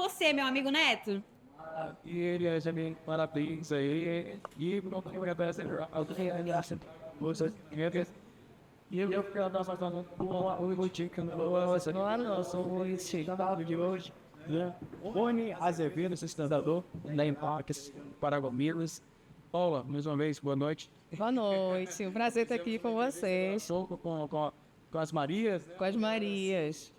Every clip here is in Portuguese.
você, meu amigo Neto. E ele já me parabéns aí. E não tem uma peça, alguém acha você e eu quero dar uma dica no sou esse de hoje. Rony Azevedo, sustentador da Impacts Paragominas. Paula, mais uma vez, boa noite. Boa noite, um prazer estar aqui com vocês, Estou com as Marias. com as Marias,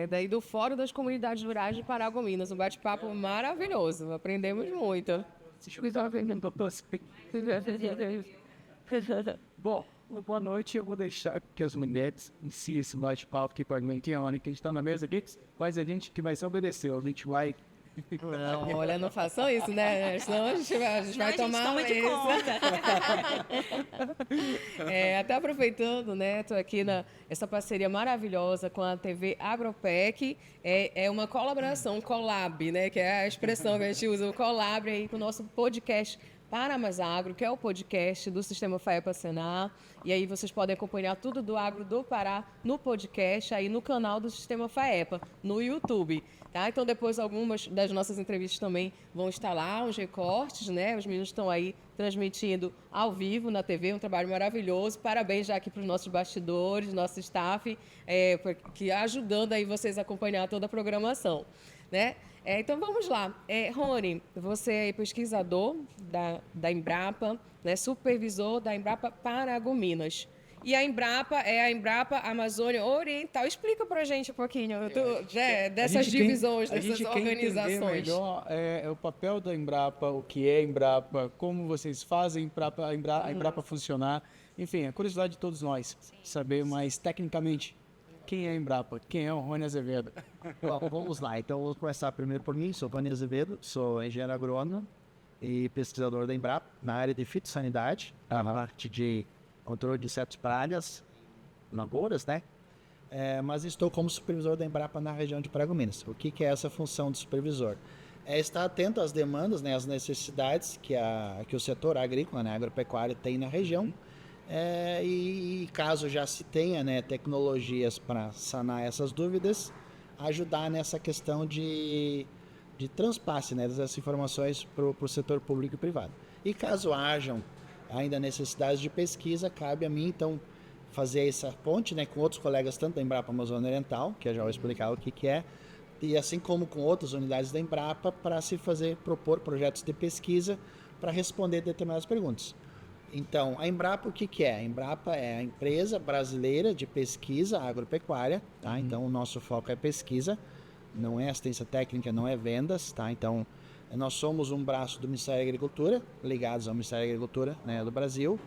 daí do Fórum das Comunidades Rurais de Paragominas, um bate-papo maravilhoso, aprendemos muito. Bom, boa noite. Eu vou deixar que as mulheres iniciem esse bate-papo aqui com a gente, que a gente está na mesa aqui, mas a gente que vai se obedecer, a gente vai. Não, olha, não façam isso, né? Senão a gente vai tomar toma de isso. conta. Até aproveitando, né, estou aqui essa parceria maravilhosa com a TV Agropec, é uma colaboração, um collab, né, que é a expressão que a gente usa, o collab aí com o nosso podcast Para Mais Agro, que é o podcast do Sistema FAEPA Senar, e aí vocês podem acompanhar tudo do agro do Pará no podcast, aí no canal do Sistema FAEPA, no YouTube, tá? Então depois algumas das nossas entrevistas também vão estar lá, os recortes, né? Os meninos estão aí transmitindo ao vivo na TV, um trabalho maravilhoso. Parabéns já aqui para os nossos bastidores, nosso staff, que ajudando aí vocês a acompanhar toda a programação, né? Então vamos lá. Rony, você é pesquisador da Embrapa, né, supervisor da Embrapa Paragominas. E a Embrapa é a Embrapa Amazônia Oriental. Explica pra gente um pouquinho dessas divisões, dessas organizações. Melhor o papel da Embrapa, o que é a Embrapa, como vocês fazem a Embrapa funcionar. Enfim, a curiosidade de todos nós, saber mais tecnicamente quem é a Embrapa, quem é o Rony Azevedo. Bom, vamos lá, então vou começar primeiro por mim. Sou Rony Azevedo, sou engenheiro agrônomo e pesquisador da Embrapa na área de fitossanidade, na parte de controle de insetos pragas, lavouras, né? Mas estou como supervisor da Embrapa na região de Paragominas. O que é essa função de supervisor? É estar atento às demandas, né, às necessidades que o setor agrícola, né, agropecuário tem na região. E caso já se tenha, né, tecnologias para sanar essas dúvidas, ajudar nessa questão de transpasse, né, dessas informações para o setor público e privado. E caso hajam ainda necessidades de pesquisa, cabe a mim, então, fazer essa ponte, né, com outros colegas, tanto da Embrapa Amazônia Oriental, que eu já vou explicar o que é, e assim como com outras unidades da Embrapa, para se propor projetos de pesquisa para responder determinadas perguntas. Então, a Embrapa, o que é? A Embrapa é a empresa brasileira de pesquisa agropecuária, tá? Então, o nosso foco é pesquisa, não é assistência técnica, não é vendas, tá? Então, nós somos um braço do Ministério da Agricultura, ligados ao Ministério da Agricultura, né, do Brasil,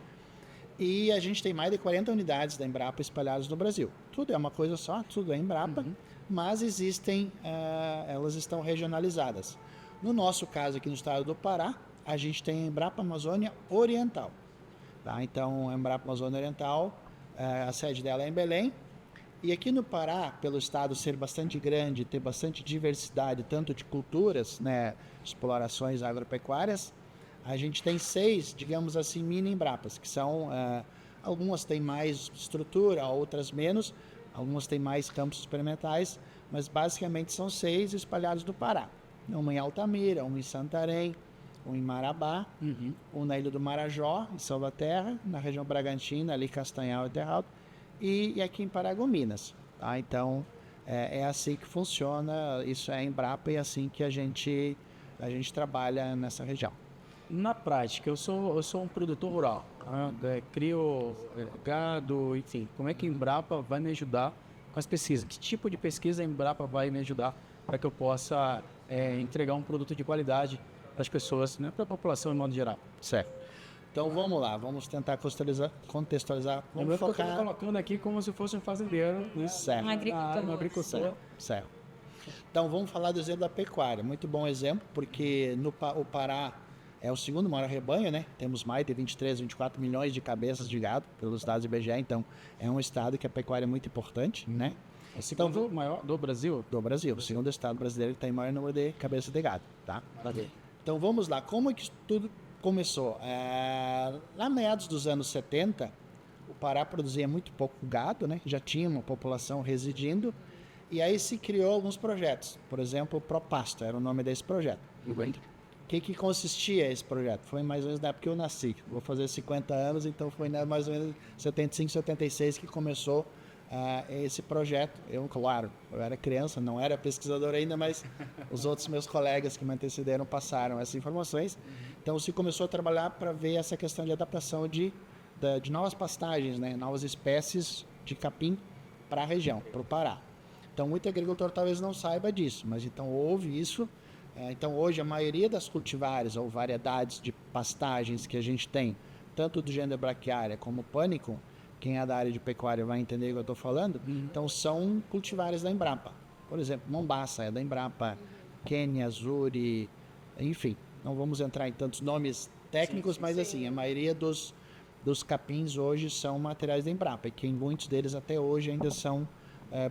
e a gente tem mais de 40 unidades da Embrapa espalhadas no Brasil. Tudo é uma coisa só, tudo é Embrapa, mas existem, elas estão regionalizadas. No nosso caso aqui no estado do Pará, a gente tem a Embrapa Amazônia Oriental. Tá? Então, a Embrapa Amazônia Oriental, a sede dela é em Belém. E aqui no Pará, pelo estado ser bastante grande, ter bastante diversidade, tanto de culturas, né, explorações agropecuárias, a gente tem 6, digamos assim, mini Embrapas, que são, algumas têm mais estrutura, outras menos, algumas têm mais campos experimentais, mas basicamente são 6 espalhados no Pará. Uma em Altamira, uma em Santarém, um em Marabá, um na Ilha do Marajó, em Salvaterra, na região Bragantina, ali Castanhal e Terralto, e aqui em Paragominas. Tá? Então, é assim que funciona, isso é a Embrapa e é assim que a gente trabalha nessa região. Na prática, eu sou um produtor rural, crio gado, enfim. Como é que a Embrapa vai me ajudar com as pesquisas? Que tipo de pesquisa a Embrapa vai me ajudar para que eu possa entregar um produto de qualidade para as pessoas, né, para a população em modo geral? Certo. Então vamos lá, vamos tentar contextualizar. Vamos focar... Eu estou colocando aqui como se fosse um fazendeiro, né? Certo. Um agricultor. Certo. Então vamos falar do exemplo da pecuária. Muito bom exemplo, porque o Pará é o segundo maior rebanho, né? Temos mais de 23, 24 milhões de cabeças de gado, pelos dados do IBGE, então é um estado que a pecuária é muito importante, né? É o segundo maior do Brasil? Do Brasil, o segundo estado brasileiro que tem maior número de cabeças de gado, tá? Então vamos lá, como é que tudo começou? Lá meados dos anos 70, o Pará produzia muito pouco gado, né? Já tinha uma população residindo E aí se criou alguns projetos. Por exemplo, o Propasto era o nome desse projeto. O que consistia esse projeto? Foi mais ou menos na época que eu nasci. Vou fazer 50 anos, então foi mais ou menos 75, 76 que começou esse projeto. Claro, eu era criança, não era pesquisador ainda, mas os outros meus colegas que me antecederam passaram essas informações. Então se começou a trabalhar para ver essa questão de adaptação de novas pastagens, né? Novas espécies de capim para a região, para o Pará. Então muito agricultor talvez não saiba disso, mas então houve isso. Então hoje a maioria das cultivares ou variedades de pastagens que a gente tem, tanto do gênero Braquiária como Pânico, quem é da área de pecuária vai entender o que eu estou falando, então são cultivares da Embrapa. Por exemplo, Mombaça é da Embrapa, Quênia, Zuri, enfim, não vamos entrar em tantos nomes técnicos, mas assim, a maioria dos capins hoje são materiais da Embrapa, e que muitos deles até hoje ainda são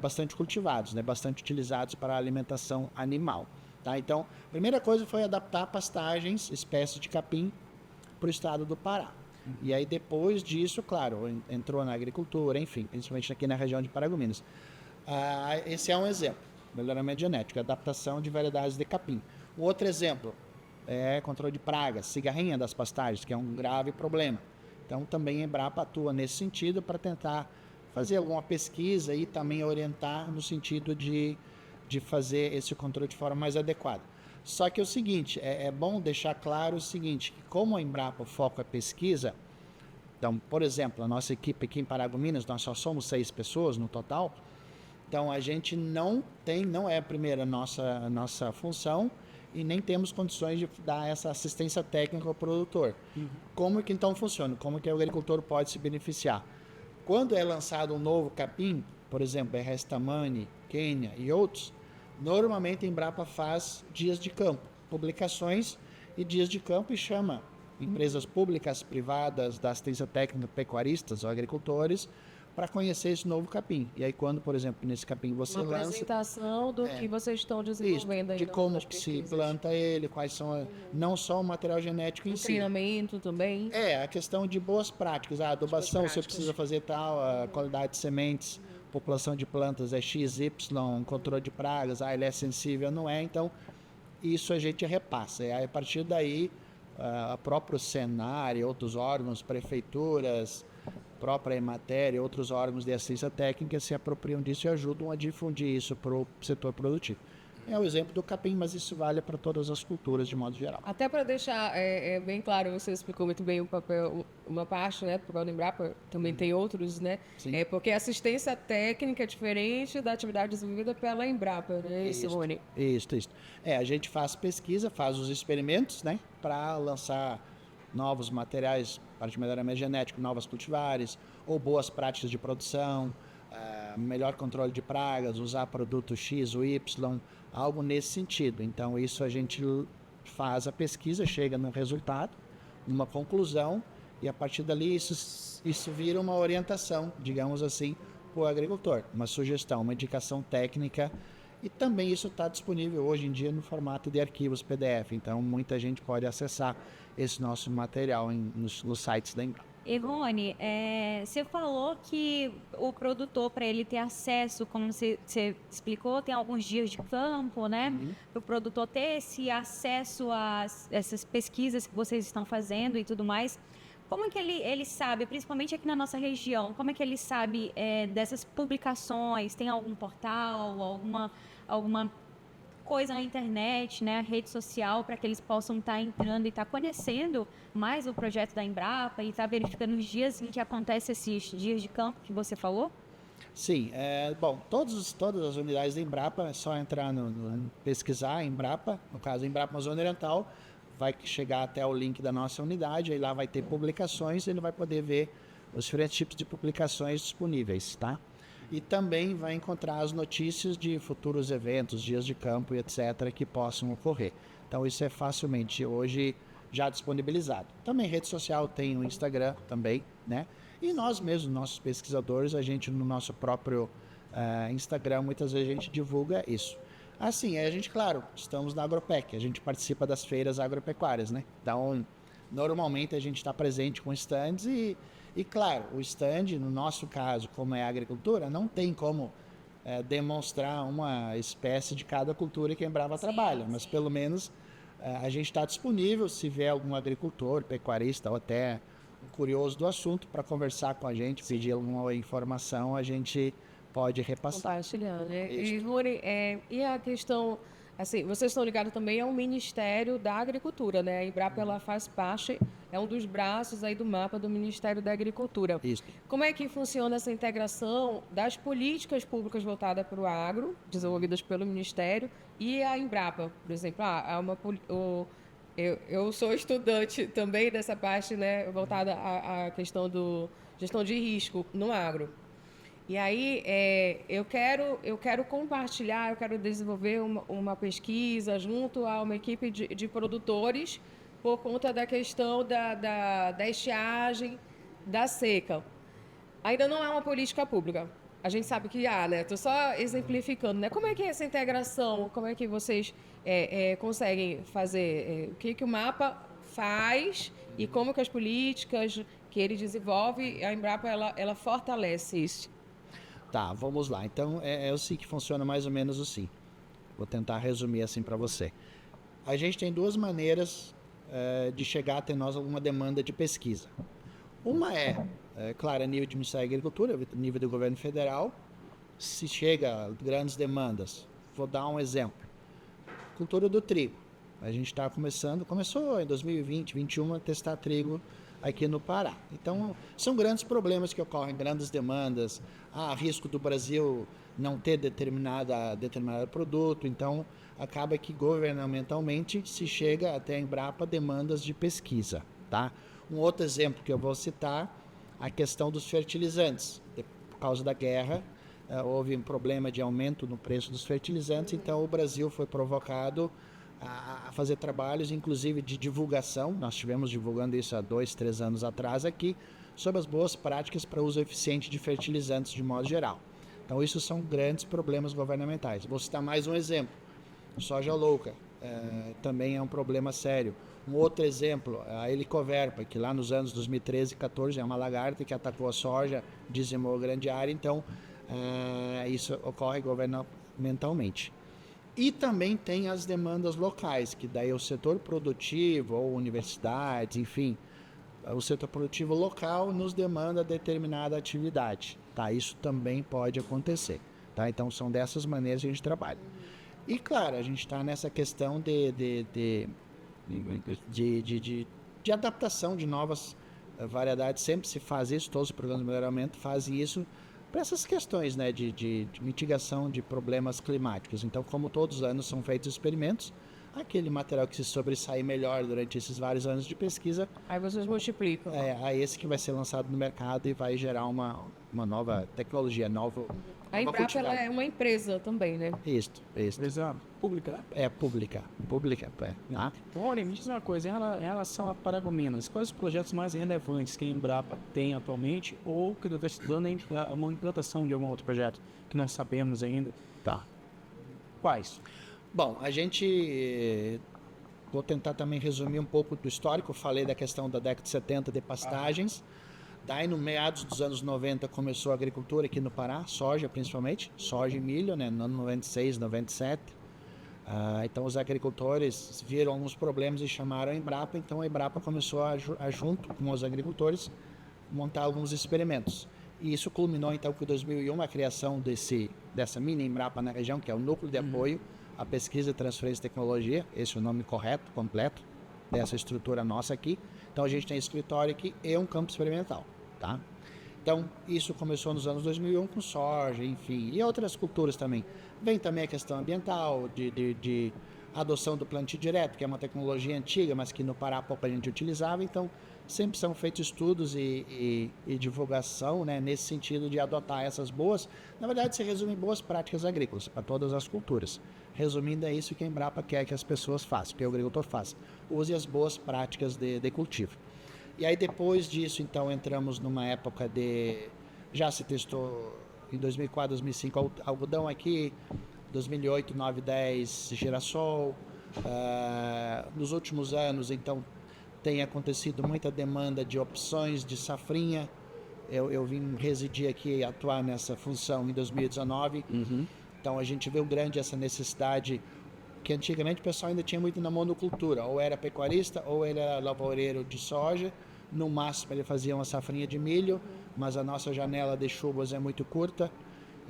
bastante cultivados, né, bastante utilizados para a alimentação animal. Tá? Então, a primeira coisa foi adaptar pastagens, espécies de capim, para o estado do Pará. E aí, depois disso, claro, entrou na agricultura, enfim, principalmente aqui na região de Paragominas. Esse é um exemplo, melhoramento genético, adaptação de variedades de capim. O outro exemplo é controle de pragas, cigarrinha das pastagens, que é um grave problema. Então, também a Embrapa atua nesse sentido para tentar fazer alguma pesquisa e também orientar no sentido de fazer esse controle de forma mais adequada. Só que é o seguinte, é bom deixar claro o seguinte, que como a Embrapa o foco é pesquisa, então, por exemplo, a nossa equipe aqui em Paragominas, nós só somos 6 pessoas no total, então a gente não é a primeira nossa função e nem temos condições de dar essa assistência técnica ao produtor. Como que então funciona? Como que o agricultor pode se beneficiar? Quando é lançado um novo capim, por exemplo, RS Tamani, Quênia e outros, normalmente a Embrapa faz dias de campo, publicações e dias de campo e chama empresas públicas, privadas, da assistência técnica, pecuaristas ou agricultores para conhecer esse novo capim. E aí quando, por exemplo, nesse capim você uma lança... apresentação do que vocês estão desenvolvendo aí. de como que se planta ele, quais são, não só o material genético em si. Treinamento também. A questão de boas práticas, a adubação, você precisa fazer tal, a qualidade de sementes, população de plantas é XY, controle de pragas, ele é sensível, não é, então isso a gente repassa. E aí, a partir daí, a próprio Senar e outros órgãos, prefeituras, própria Emater e outros órgãos de assistência técnica se apropriam disso e ajudam a difundir isso para o setor produtivo. É o exemplo do capim, mas isso vale para todas as culturas de modo geral. Até para deixar bem claro, você explicou muito bem o papel, uma parte, né, do papel da Embrapa, também tem outros, né? Sim. Porque a assistência técnica é diferente da atividade desenvolvida pela Embrapa, né, Simone? Isso. A gente faz pesquisa, faz os experimentos, né, para lançar novos materiais, parte de melhoramento genético, novas cultivares, ou boas práticas de produção, melhor controle de pragas, usar produto X ou Y, algo nesse sentido. Então, isso a gente faz a pesquisa, chega no resultado, uma conclusão, e a partir dali isso vira uma orientação, digamos assim, para o agricultor, uma sugestão, uma indicação técnica, e também isso está disponível hoje em dia no formato de arquivos PDF, então muita gente pode acessar esse nosso material nos sites da Embrapa. Rony, você falou que o produtor, para ele ter acesso, como você explicou, tem alguns dias de campo, né? Para o produtor ter esse acesso a essas pesquisas que vocês estão fazendo e tudo mais. Como é que ele sabe, principalmente aqui na nossa região, como é que ele sabe dessas publicações? Tem algum portal, alguma coisa na internet, né, rede social, para que eles possam estar entrando e estar conhecendo mais o projeto da Embrapa e estar verificando os dias em que acontecem esses dias de campo que você falou? Sim, todas as unidades da Embrapa, é só entrar pesquisar Embrapa, no caso Embrapa Amazônia Oriental, vai chegar até o link da nossa unidade, aí lá vai ter publicações, ele vai poder ver os diferentes tipos de publicações disponíveis, tá? E também vai encontrar as notícias de futuros eventos, dias de campo e etc. que possam ocorrer. Então isso é facilmente hoje já disponibilizado. Também rede social tem o Instagram também, né? E nós mesmos, nossos pesquisadores, a gente no nosso próprio Instagram, muitas vezes a gente divulga isso. Assim, a gente, claro, estamos na Agropec, a gente participa das feiras agropecuárias, né? Então, normalmente a gente está presente com stands e claro, o stand, no nosso caso, como é a agricultura, não tem como demonstrar uma espécie de cada cultura que a Embrapa trabalha, mas pelo menos a gente está disponível se vier algum agricultor, pecuarista ou até um curioso do assunto para conversar com a gente, pedir alguma informação, a gente pode repassar. Compartilhando, né? Isso. E, Lore, e a questão, assim, vocês estão ligados também ao Ministério da Agricultura, né? A Embrapa, ela faz parte, é um dos braços aí do mapa do Ministério da Agricultura. Isso. Como é que funciona essa integração das políticas públicas voltadas para o agro, desenvolvidas pelo Ministério, e a Embrapa, por exemplo? Eu sou estudante também dessa parte, né, voltada à questão do gestão de risco no agro. E aí, eu quero compartilhar, eu quero desenvolver uma pesquisa junto a uma equipe de produtores por conta da questão da estiagem, da seca. Ainda não é uma política pública. A gente sabe que há, né? Estou só exemplificando, né? Como é que é essa integração? Como é que vocês conseguem fazer? O que o mapa faz e como que as políticas que ele desenvolve, a Embrapa, ela fortalece isso? Tá, vamos lá. Então, eu sei que funciona mais ou menos assim. Vou tentar resumir assim para você. A gente tem duas maneiras de chegar até nós alguma demanda de pesquisa. Uma claro, a nível de Ministério da Agricultura, nível do governo federal, se chega a grandes demandas. Vou dar um exemplo. Cultura do trigo. A gente está começou em 2020, 2021 a testar trigo aqui no Pará. Então, são grandes problemas que ocorrem, grandes demandas, risco do Brasil não ter determinado produto, então acaba que governamentalmente se chega até a Embrapa demandas de pesquisa, tá? Um outro exemplo que eu vou citar, a questão dos fertilizantes. Por causa da guerra, houve um problema de aumento no preço dos fertilizantes, então o Brasil foi provocado a fazer trabalhos, inclusive de divulgação. Nós estivemos divulgando isso há 2, 3 anos atrás aqui, sobre as boas práticas para uso eficiente de fertilizantes de modo geral. Então, isso são grandes problemas governamentais. Vou citar mais um exemplo. Soja louca também é um problema sério. Um outro exemplo, a helicoverpa, que lá nos anos 2013 e 2014 é uma lagarta que atacou a soja, dizimou grande área, então isso ocorre governamentalmente. E também tem as demandas locais, que daí o setor produtivo ou universidades, enfim, o setor produtivo local nos demanda determinada atividade, tá? Isso também pode acontecer, tá? Então são dessas maneiras que a gente trabalha. E claro, a gente está nessa questão de adaptação de novas variedades, sempre se faz isso, todos os programas de melhoramento fazem isso, para essas questões, né, de mitigação de problemas climáticos. Então, como todos os anos são feitos experimentos, aquele material que se sobressai melhor durante esses vários anos de pesquisa... Aí vocês multiplicam. Esse que vai ser lançado no mercado e vai gerar uma nova tecnologia, A Embrapa, ela é uma empresa também, né? Isso. Empresa pública? É pública. Tá? Olha, me diz uma coisa, em relação a Paragominas, quais os projetos mais relevantes que a Embrapa tem atualmente ou que está estudando uma implantação de algum outro projeto que nós sabemos ainda? Tá. Quais? Bom, a gente... Vou tentar também resumir um pouco do histórico. Eu falei da questão da década de 70 de pastagens. Daí, no meados dos anos 90, começou a agricultura aqui no Pará, soja principalmente, soja e milho, né, no ano 96, 97. Então, os agricultores viram alguns problemas e chamaram a Embrapa. Então, a Embrapa começou junto com os agricultores, montar alguns experimentos. E isso culminou, então, com 2001, a criação dessa mini Embrapa na região, que é o Núcleo de Apoio à Pesquisa e Transferência de Tecnologia. Esse é o nome correto, completo, dessa estrutura nossa aqui. Então, a gente tem escritório aqui e um campo experimental, tá? Então, isso começou nos anos 2001 com soja, enfim, e outras culturas também. Vem também a questão ambiental, de adoção do plantio direto, que é uma tecnologia antiga, mas que no Pará pouco a gente utilizava. Então, sempre são feitos estudos e divulgação, né, nesse sentido de adotar essas boas, na verdade se resume em boas práticas agrícolas para todas as culturas. Resumindo, é isso que a Embrapa quer que as pessoas façam, que o agricultor faça. Use as boas práticas de cultivo. E aí depois disso, então, entramos numa época já se testou em 2004, 2005 algodão aqui, 2008, 2009, 2010 girassol. Nos últimos anos, então, tem acontecido muita demanda de opções de safrinha, eu vim residir aqui e atuar nessa função em 2019. Então a gente viu grande essa necessidade, que antigamente o pessoal ainda tinha muito na monocultura, ou era pecuarista ou ele era lavoureiro de soja, no máximo ele fazia uma safrinha de milho, mas a nossa janela de chuvas é muito curta.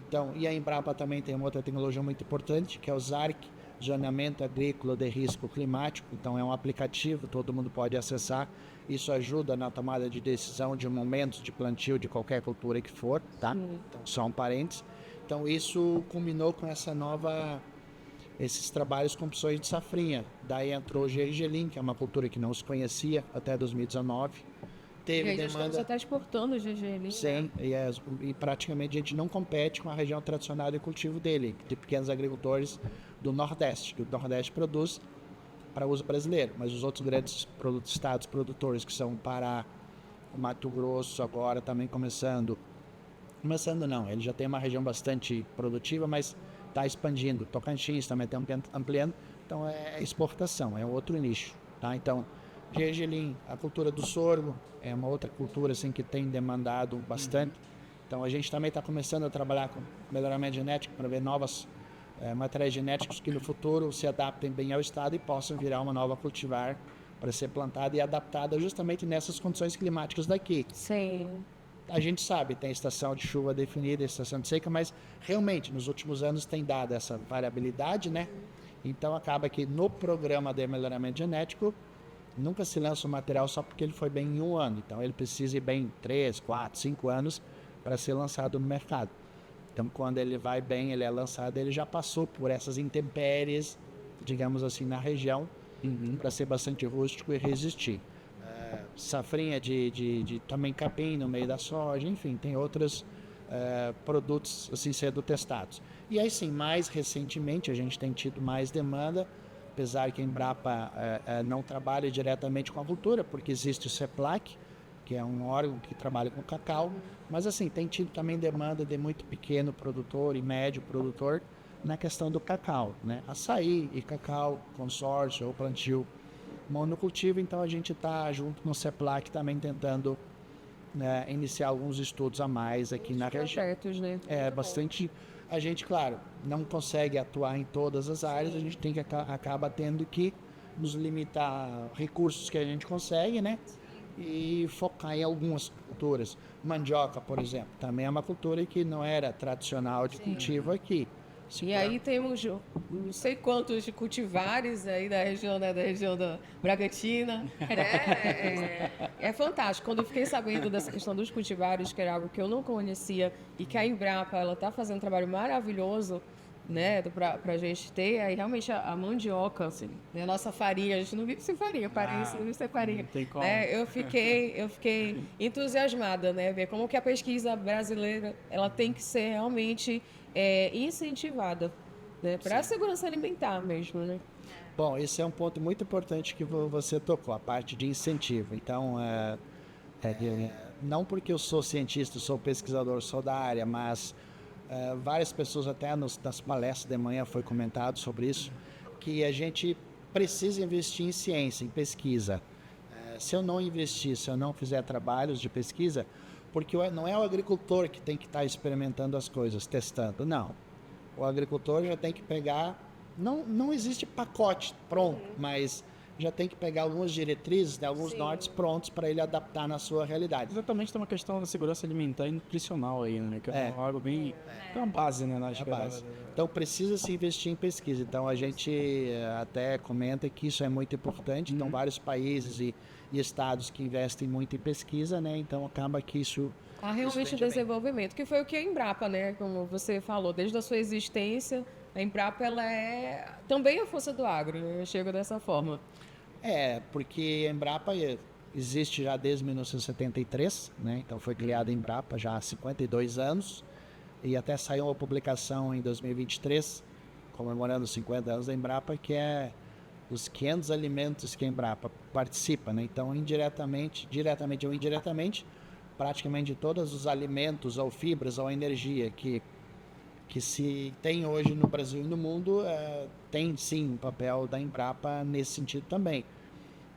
Então, e a Embrapa também tem uma outra tecnologia muito importante, que é o ZARC, Zoneamento Agrícola de Risco Climático. Então é um aplicativo, todo mundo pode acessar. Isso ajuda na tomada de decisão de momentos de plantio de qualquer cultura que for, tá? Então, só um parênteses. Então isso culminou com esses trabalhos com opções de safrinha. Daí entrou o gergelim, que é uma cultura que não se conhecia até 2019. Teve E aí, demanda. estamos até exportando o gergelim. Sim, e praticamente a gente não compete com a região tradicional de cultivo dele, de pequenos agricultores do Nordeste, que o Nordeste produz para uso brasileiro, mas os outros grandes estados produtores, que são o Pará, o Mato Grosso, agora também começando não, ele já tem uma região bastante produtiva, mas está expandindo. Tocantins também está ampliando, então é exportação, é outro nicho, tá? Então, gergelim, a cultura do sorgo é uma outra cultura assim que tem demandado bastante. Então a gente também está começando a trabalhar com melhoramento genético para ver novas materiais genéticos que no futuro se adaptem bem ao estado e possam virar uma nova cultivar para ser plantada e adaptada justamente nessas condições climáticas daqui. Sim. A gente sabe, tem estação de chuva definida, estação de seca, mas realmente nos últimos anos tem dado essa variabilidade, né? Então acaba que no programa de melhoramento genético nunca se lança um material só porque ele foi bem em um ano. Então ele precisa ir bem 3, 4, 5 anos para ser lançado no mercado. Então quando ele vai bem, ele é lançado, ele já passou por essas intempéries, digamos assim, na região, para ser bastante rústico e resistir. Safrinha de também capim no meio da soja, enfim, tem outros produtos assim sendo testados. E aí sim, mais recentemente a gente tem tido mais demanda, apesar que a Embrapa não trabalha diretamente com a cultura, porque existe o CEPLAC, que é um órgão que trabalha com cacau, mas assim, tem tido também demanda de muito pequeno produtor e médio produtor na questão do cacau, né? Açaí e cacau, consórcio ou plantio monocultivo, então a gente está junto no CEPLAC também tentando iniciar alguns estudos a mais aqui na região. Projetos, né? Bastante. A gente, claro, não consegue atuar em todas as áreas, a gente tem que acaba tendo que nos limitar a recursos que a gente consegue, né? E focar em algumas culturas. Mandioca, por exemplo, também é uma cultura que não era tradicional de cultivo aqui. E aí temos não sei quantos cultivares aí da região, né, da região da Bragantina. É fantástico. Quando eu fiquei sabendo dessa questão dos cultivares, que era algo que eu não conhecia, e que a Embrapa ela está fazendo um trabalho maravilhoso, né, para a gente ter, aí realmente a mandioca, assim, né, a nossa farinha, a gente não vive sem farinha, paraense não vive sem farinha. Não tem como. Né? Eu fiquei entusiasmada, né, ver como que a pesquisa brasileira ela tem que ser realmente incentivada, né, para a segurança alimentar mesmo, né? Bom, esse é um ponto muito importante que você tocou, a parte de incentivo. Então, não porque eu sou cientista, sou pesquisador, sou da área, mas várias pessoas até nas palestras de manhã foi comentado sobre isso, que a gente precisa investir em ciência, em pesquisa. Se eu não investir, se eu não fizer trabalhos de pesquisa, porque não é o agricultor que tem que estar experimentando as coisas, testando, não. O agricultor já tem que pegar, não existe pacote pronto, mas já tem que pegar algumas diretrizes, né, alguns nortes prontos para ele adaptar na sua realidade. Exatamente, tem uma questão da segurança alimentar e nutricional aí, né? Que é algo bem... É uma base, né? É a base. Então, precisa se investir em pesquisa. Então, a gente até comenta que isso é muito importante. Então, vários países e estados que investem muito em pesquisa, né? Então, acaba que isso... Há realmente desenvolvimento, que foi o que a Embrapa, né? Como você falou, desde a sua existência, a Embrapa ela é também a força do agro, né? Eu chego dessa forma. Porque a Embrapa existe já desde 1973, né? Então foi criada a Embrapa já há 52 anos e até saiu uma publicação em 2023 comemorando os 50 anos da Embrapa, que é os 500 alimentos que a Embrapa participa, né? Então diretamente ou indiretamente, praticamente todos os alimentos ou fibras ou energia que se tem hoje no Brasil e no mundo, tem sim um papel da Embrapa nesse sentido também.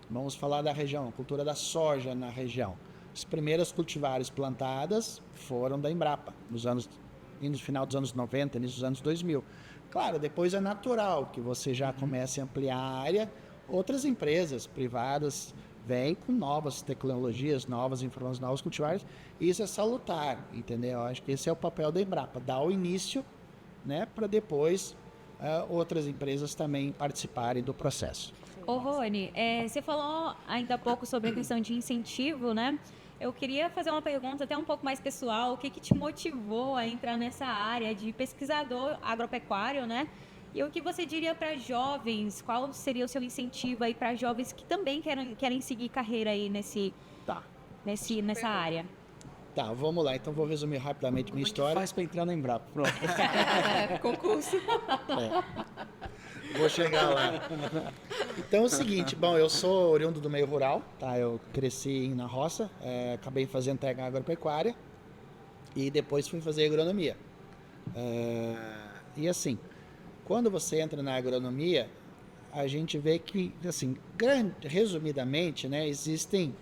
Vamos falar da região, cultura da soja na região. as primeiras cultivares plantadas foram da Embrapa, no final dos anos 90, início dos anos 2000. Claro, depois é natural que você já comece a ampliar a área. Outras empresas privadas vêm com novas tecnologias, novas informações, novos cultivares. Isso é salutar, entendeu? Eu acho que esse é o papel da Embrapa, dar o início, né, para depois outras empresas também participarem do processo. Ô, Rony, você falou ainda há pouco sobre a questão de incentivo, né? Eu queria fazer uma pergunta até um pouco mais pessoal. O que te motivou a entrar nessa área de pesquisador agropecuário, né? E o que você diria para jovens? Qual seria o seu incentivo aí para jovens que também querem seguir carreira aí nessa área? Tá, vamos lá. Então, vou resumir rapidamente minha história. Faz para entrar na Embrapa, pronto. Concurso. Vou chegar lá. Então é o seguinte, bom, eu sou oriundo do meio rural, tá? Eu cresci na roça, acabei fazendo técnica agropecuária e depois fui fazer agronomia. E assim, quando você entra na agronomia, a gente vê que, assim, resumidamente, né, existem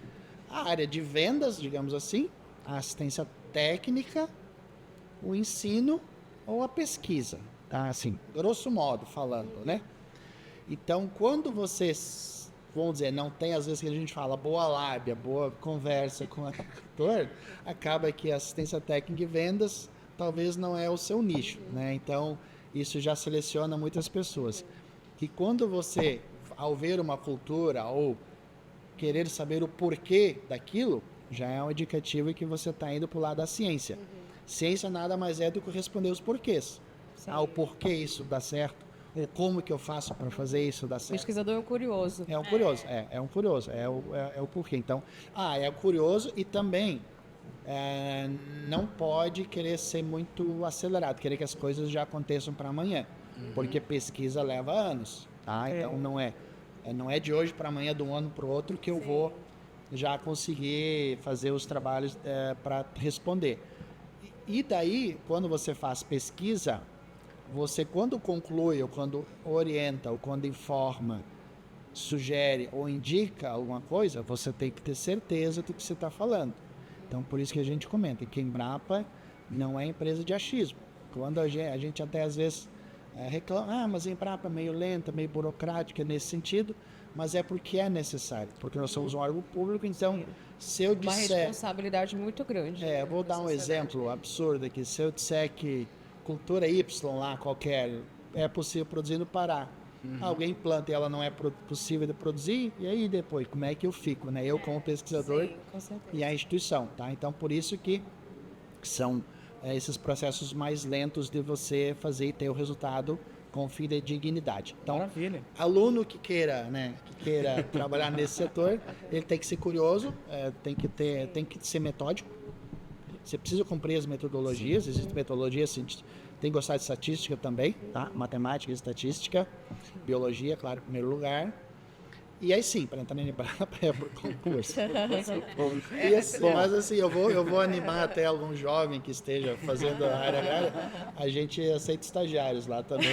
a área de vendas, digamos assim, a assistência técnica, o ensino ou a pesquisa. Tá, assim, grosso modo falando, né? Então, quando vocês, vamos dizer, não tem, às vezes que a gente fala boa lábia, boa conversa com o agricultor, acaba que a assistência técnica e vendas talvez não é o seu nicho, né? Então, isso já seleciona muitas pessoas. Que quando você, ao ver uma cultura ou querer saber o porquê daquilo, já é um indicativo que você está indo para o lado da ciência. Ciência nada mais é do que responder os porquês. O porquê isso dá certo, como que eu faço para fazer isso dar certo. O pesquisador é um curioso. É um curioso, é um curioso, é o porquê. Então, é curioso e também não pode querer ser muito acelerado, querer que as coisas já aconteçam para amanhã, porque pesquisa leva anos, tá? Então não é de hoje para amanhã, de um ano para o outro que eu vou já conseguir fazer os trabalhos para responder. E daí, quando você faz pesquisa, você quando conclui, ou quando orienta, ou quando informa, sugere ou indica alguma coisa, você tem que ter certeza do que você está falando. Então, por isso que a gente comenta que a Embrapa não é empresa de achismo. Quando a gente até às vezes reclama, mas a Embrapa é meio lenta, meio burocrática nesse sentido, mas é porque é necessário, porque nós somos um órgão público, então se eu disser... Uma responsabilidade muito grande. Eu vou dar um exemplo absurdo aqui, se eu disser que cultura Y lá qualquer é possível produzir no Pará, alguém planta e ela não é possível de produzir, e aí depois, como é que eu fico, né? Eu como pesquisador e a instituição, tá? Então, por isso que são esses processos mais lentos de você fazer e ter o resultado com fidedignidade. Então, maravilha. Aluno que queira trabalhar nesse setor, ele tem que ser curioso, tem que ser metódico. Você precisa cumprir as metodologias, existem metodologias, tem que gostar de estatística também, tá? Matemática e estatística, biologia, claro, em primeiro lugar. E aí sim, para entrar na Embrapa é por concurso. Mas assim, eu vou animar até algum jovem que esteja fazendo a área agrária, a gente aceita estagiários lá também.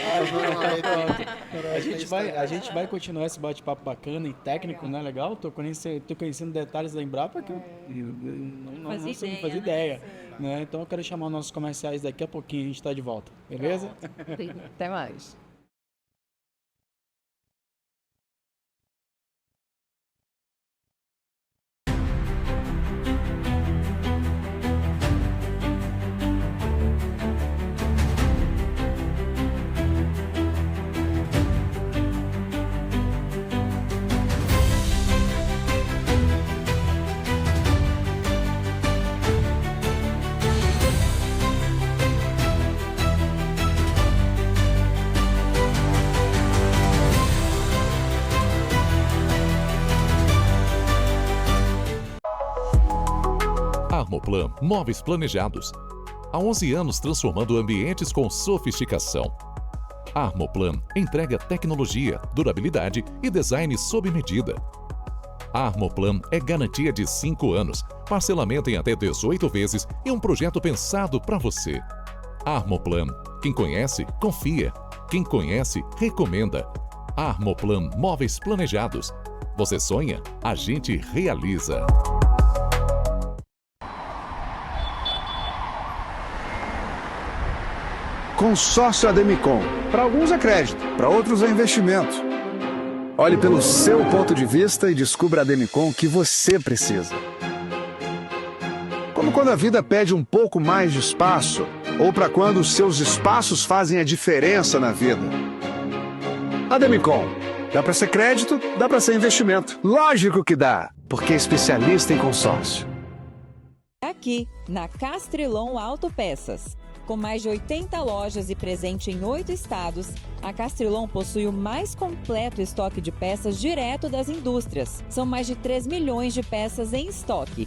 A gente vai continuar esse bate-papo bacana e técnico, né? Legal? Tô conhecendo detalhes da Embrapa que eu não fazia ideia. Né? Então eu quero chamar os nossos comerciais daqui a pouquinho, a gente está de volta, beleza? Até mais. Armoplan Móveis Planejados. Há 11 anos transformando ambientes com sofisticação. Armoplan entrega tecnologia, durabilidade e design sob medida. Armoplan é garantia de 5 anos, parcelamento em até 18 vezes e um projeto pensado para você. Armoplan. Quem conhece, confia. Quem conhece, recomenda. Armoplan Móveis Planejados. Você sonha, a gente realiza. Consórcio Ademicon. Para alguns é crédito, para outros é investimento. Olhe pelo seu ponto de vista e descubra a Ademicon que você precisa. Como quando a vida pede um pouco mais de espaço, ou para quando os seus espaços fazem a diferença na vida. Ademicon. Dá para ser crédito, dá para ser investimento. Lógico que dá, porque é especialista em consórcio. Aqui, na Castrilon Autopeças. Com mais de 80 lojas e presente em 8 estados, a Castrilon possui o mais completo estoque de peças direto das indústrias. São mais de 3 milhões de peças em estoque.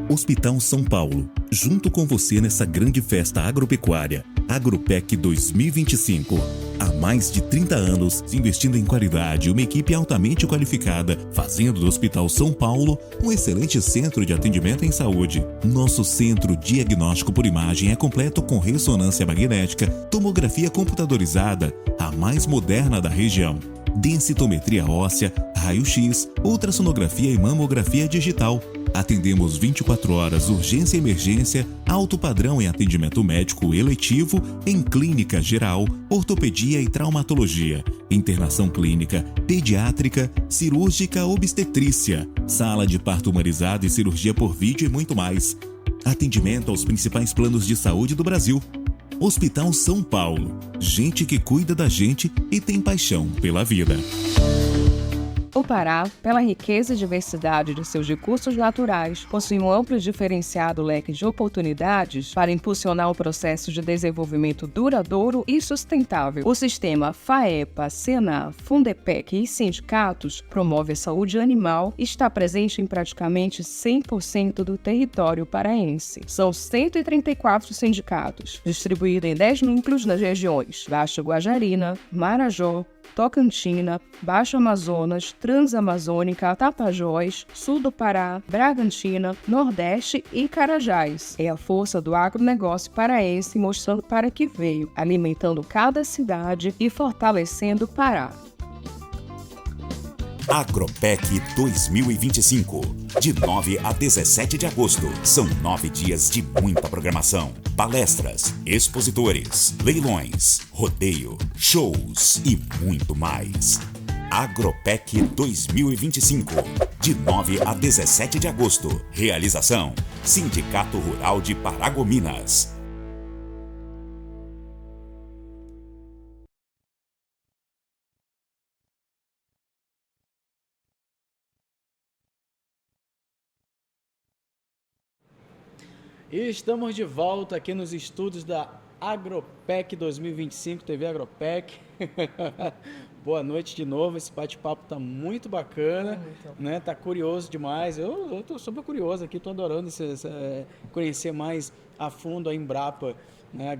Hospital São Paulo, junto com você nessa grande festa agropecuária, Agropec 2025. Há mais de 30 anos, investindo em qualidade e uma equipe altamente qualificada, fazendo do Hospital São Paulo um excelente centro de atendimento em saúde. Nosso centro diagnóstico por imagem é completo com ressonância magnética, tomografia computadorizada, a mais moderna da região, densitometria óssea, raio-x, ultrassonografia e mamografia digital. Atendemos 24 horas urgência e emergência, alto padrão em atendimento médico eletivo, em clínica geral, ortopedia e traumatologia, internação clínica, pediátrica, cirúrgica, obstetrícia, sala de parto humanizado e cirurgia por vídeo e muito mais. Atendimento aos principais planos de saúde do Brasil. Hospital São Paulo. Gente que cuida da gente e tem paixão pela vida. O Pará, pela riqueza e diversidade de seus recursos naturais, possui um amplo e diferenciado leque de oportunidades para impulsionar o processo de desenvolvimento duradouro e sustentável. O sistema FAEPA, SENA, Fundepec e sindicatos promove a saúde animal e está presente em praticamente 100% do território paraense. São 134 sindicatos, distribuídos em 10 núcleos nas regiões Baixa Guajarina, Marajó, Tocantina, Baixo Amazonas, Transamazônica, Tapajós, Sul do Pará, Bragantina, Nordeste e Carajás. É a força do agronegócio paraense mostrando para que veio, alimentando cada cidade e fortalecendo o Pará. Agropec 2025. De 9 a 17 de agosto. São 9 dias de muita programação. Palestras, expositores, leilões, rodeio, shows e muito mais. Agropec 2025. De 9 a 17 de agosto. Realização: Sindicato Rural de Paragominas. E estamos de volta aqui nos estúdios da Agropec 2025, TV Agropec. Boa noite de novo, esse bate-papo tá muito bacana, né? Tá curioso demais. Eu tô super curioso aqui, tô adorando conhecer mais a fundo a Embrapa, né?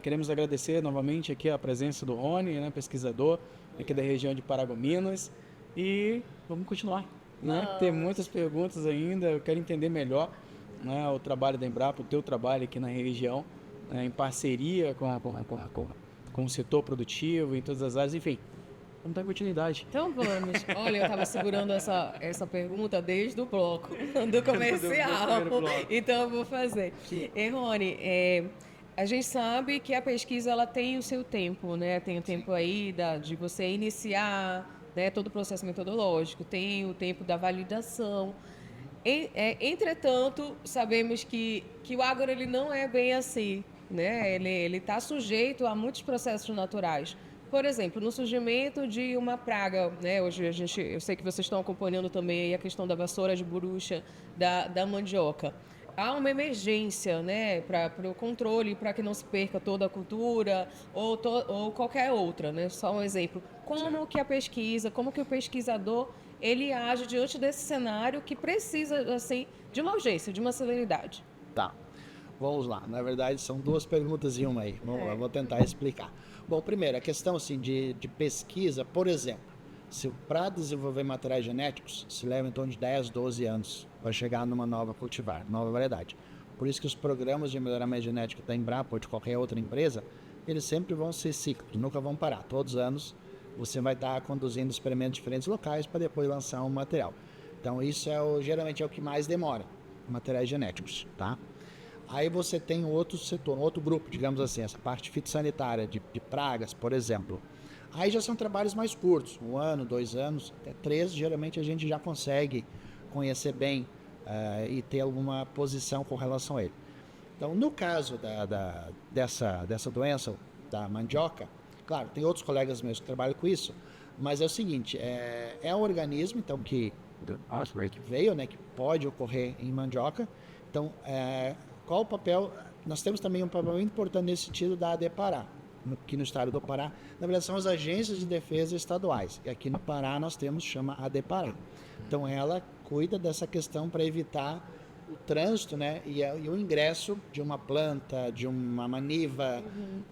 Queremos agradecer novamente aqui a presença do Rony, né? Pesquisador aqui da região de Paragominas. E vamos continuar, né? Tem muitas perguntas ainda, eu quero entender melhor, né, o trabalho da Embrapa, o teu trabalho aqui na região, né, em parceria com o setor produtivo, em todas as áreas, enfim, vamos dar continuidade. Então vamos. Olha, eu estava segurando essa pergunta desde o bloco, do comercial, então eu vou fazer. E Rony, a gente sabe que a pesquisa ela tem o seu tempo, né? Tem o tempo aí de você iniciar, né, todo o processo metodológico, tem o tempo da validação. Entretanto, sabemos que o agro ele não é bem assim, né? Ele está sujeito a muitos processos naturais. Por exemplo, no surgimento de uma praga, né? Hoje eu sei que vocês estão acompanhando também aí a questão da vassoura de burucha, da mandioca. Há uma emergência, né, para o controle, para que não se perca toda a cultura ou qualquer outra, né? Só um exemplo. Como que a pesquisa, como que o pesquisador ele age diante desse cenário que precisa, assim, de uma urgência, de uma celeridade? Tá, vamos lá. Na verdade, são duas perguntas em uma aí. Eu vou tentar explicar. Bom, primeiro, a questão assim, de pesquisa, por exemplo, se para desenvolver materiais genéticos, se leva em torno de 10, 12 anos para chegar numa nova cultivar, nova variedade. Por isso que os programas de melhoramento genético da Embrapa ou de qualquer outra empresa, eles sempre vão ser cíclicos, nunca vão parar. Todos os anos você vai estar conduzindo experimentos em diferentes locais para depois lançar um material. Então isso geralmente é o que mais demora, materiais genéticos, tá? Aí você tem outro setor, outro grupo, digamos assim, essa parte fitossanitária de pragas, por exemplo. Aí já são trabalhos mais curtos, 1 ano, 2 anos, até 3, geralmente a gente já consegue conhecer bem e ter alguma posição com relação a ele. Então, no caso dessa doença, da mandioca, claro, tem outros colegas meus que trabalham com isso, mas é o seguinte, é um organismo então, que veio, né, que pode ocorrer em mandioca. Então, qual o papel? Nós temos também um papel muito importante nesse sentido da ADEPARÁ, aqui no estado do Pará. Na verdade, são as agências de defesa estaduais. E aqui no Pará nós chama ADEPARÁ. Então, ela cuida dessa questão para evitar o trânsito, né, e o ingresso de uma planta, de uma maniva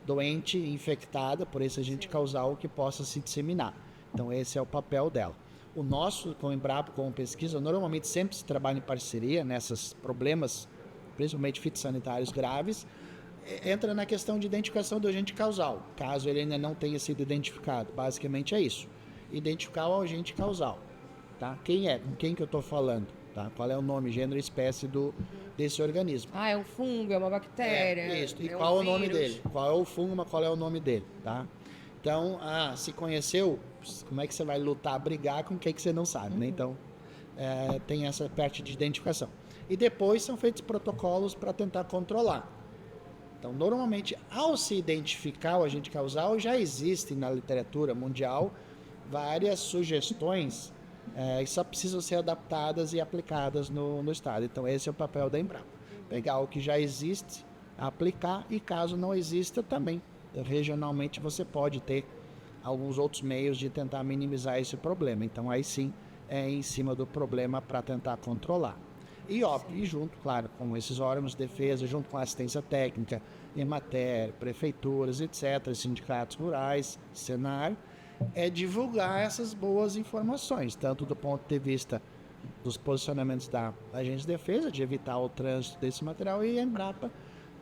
doente, infectada, por esse agente causal que possa se disseminar. Então, esse é o papel dela. O nosso, com o Embrapa, com pesquisa, normalmente sempre se trabalha em parceria nesses problemas, principalmente fitossanitários graves, entra na questão de identificação do agente causal, caso ele ainda não tenha sido identificado. Basicamente é isso, identificar o agente causal, tá? Quem é, com quem que eu estou falando, tá? Qual é o nome, gênero e espécie desse organismo. É um fungo, é uma bactéria. Isso, e qual é o nome dele, qual é o fungo, mas qual é o nome dele, tá? Então, se conheceu, como é que você vai lutar, brigar com quem que você não sabe, né? Então, tem essa parte de identificação. E depois são feitos protocolos para tentar controlar. Então, normalmente, ao se identificar o agente causal, já existem na literatura mundial várias sugestões que só precisam ser adaptadas e aplicadas no estado. Então, esse é o papel da Embrapa. Pegar o que já existe, aplicar, e caso não exista, também, regionalmente, você pode ter alguns outros meios de tentar minimizar esse problema. Então, aí sim, é em cima do problema para tentar controlar. E junto, claro, com esses órgãos de defesa, junto com a assistência técnica, Emater, prefeituras, etc., sindicatos rurais, Senar, divulgar essas boas informações, tanto do ponto de vista dos posicionamentos da agência de defesa, de evitar o trânsito desse material, e a Embrapa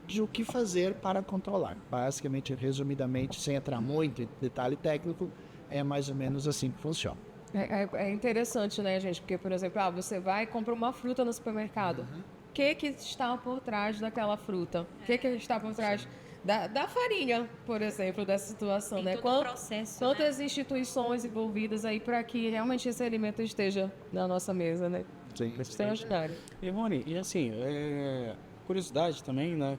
de o que fazer para controlar. Basicamente, resumidamente, sem entrar muito em detalhe técnico, é mais ou menos assim que funciona. É interessante, né, gente? Porque, por exemplo, você vai e compra uma fruta no supermercado. O que está por trás daquela fruta? O que está por trás da farinha, por exemplo, dessa situação, né? Quantas instituições envolvidas aí para que realmente esse alimento esteja na nossa mesa, né? Sim. Extraordinário. Ivone, e assim, curiosidade também, né?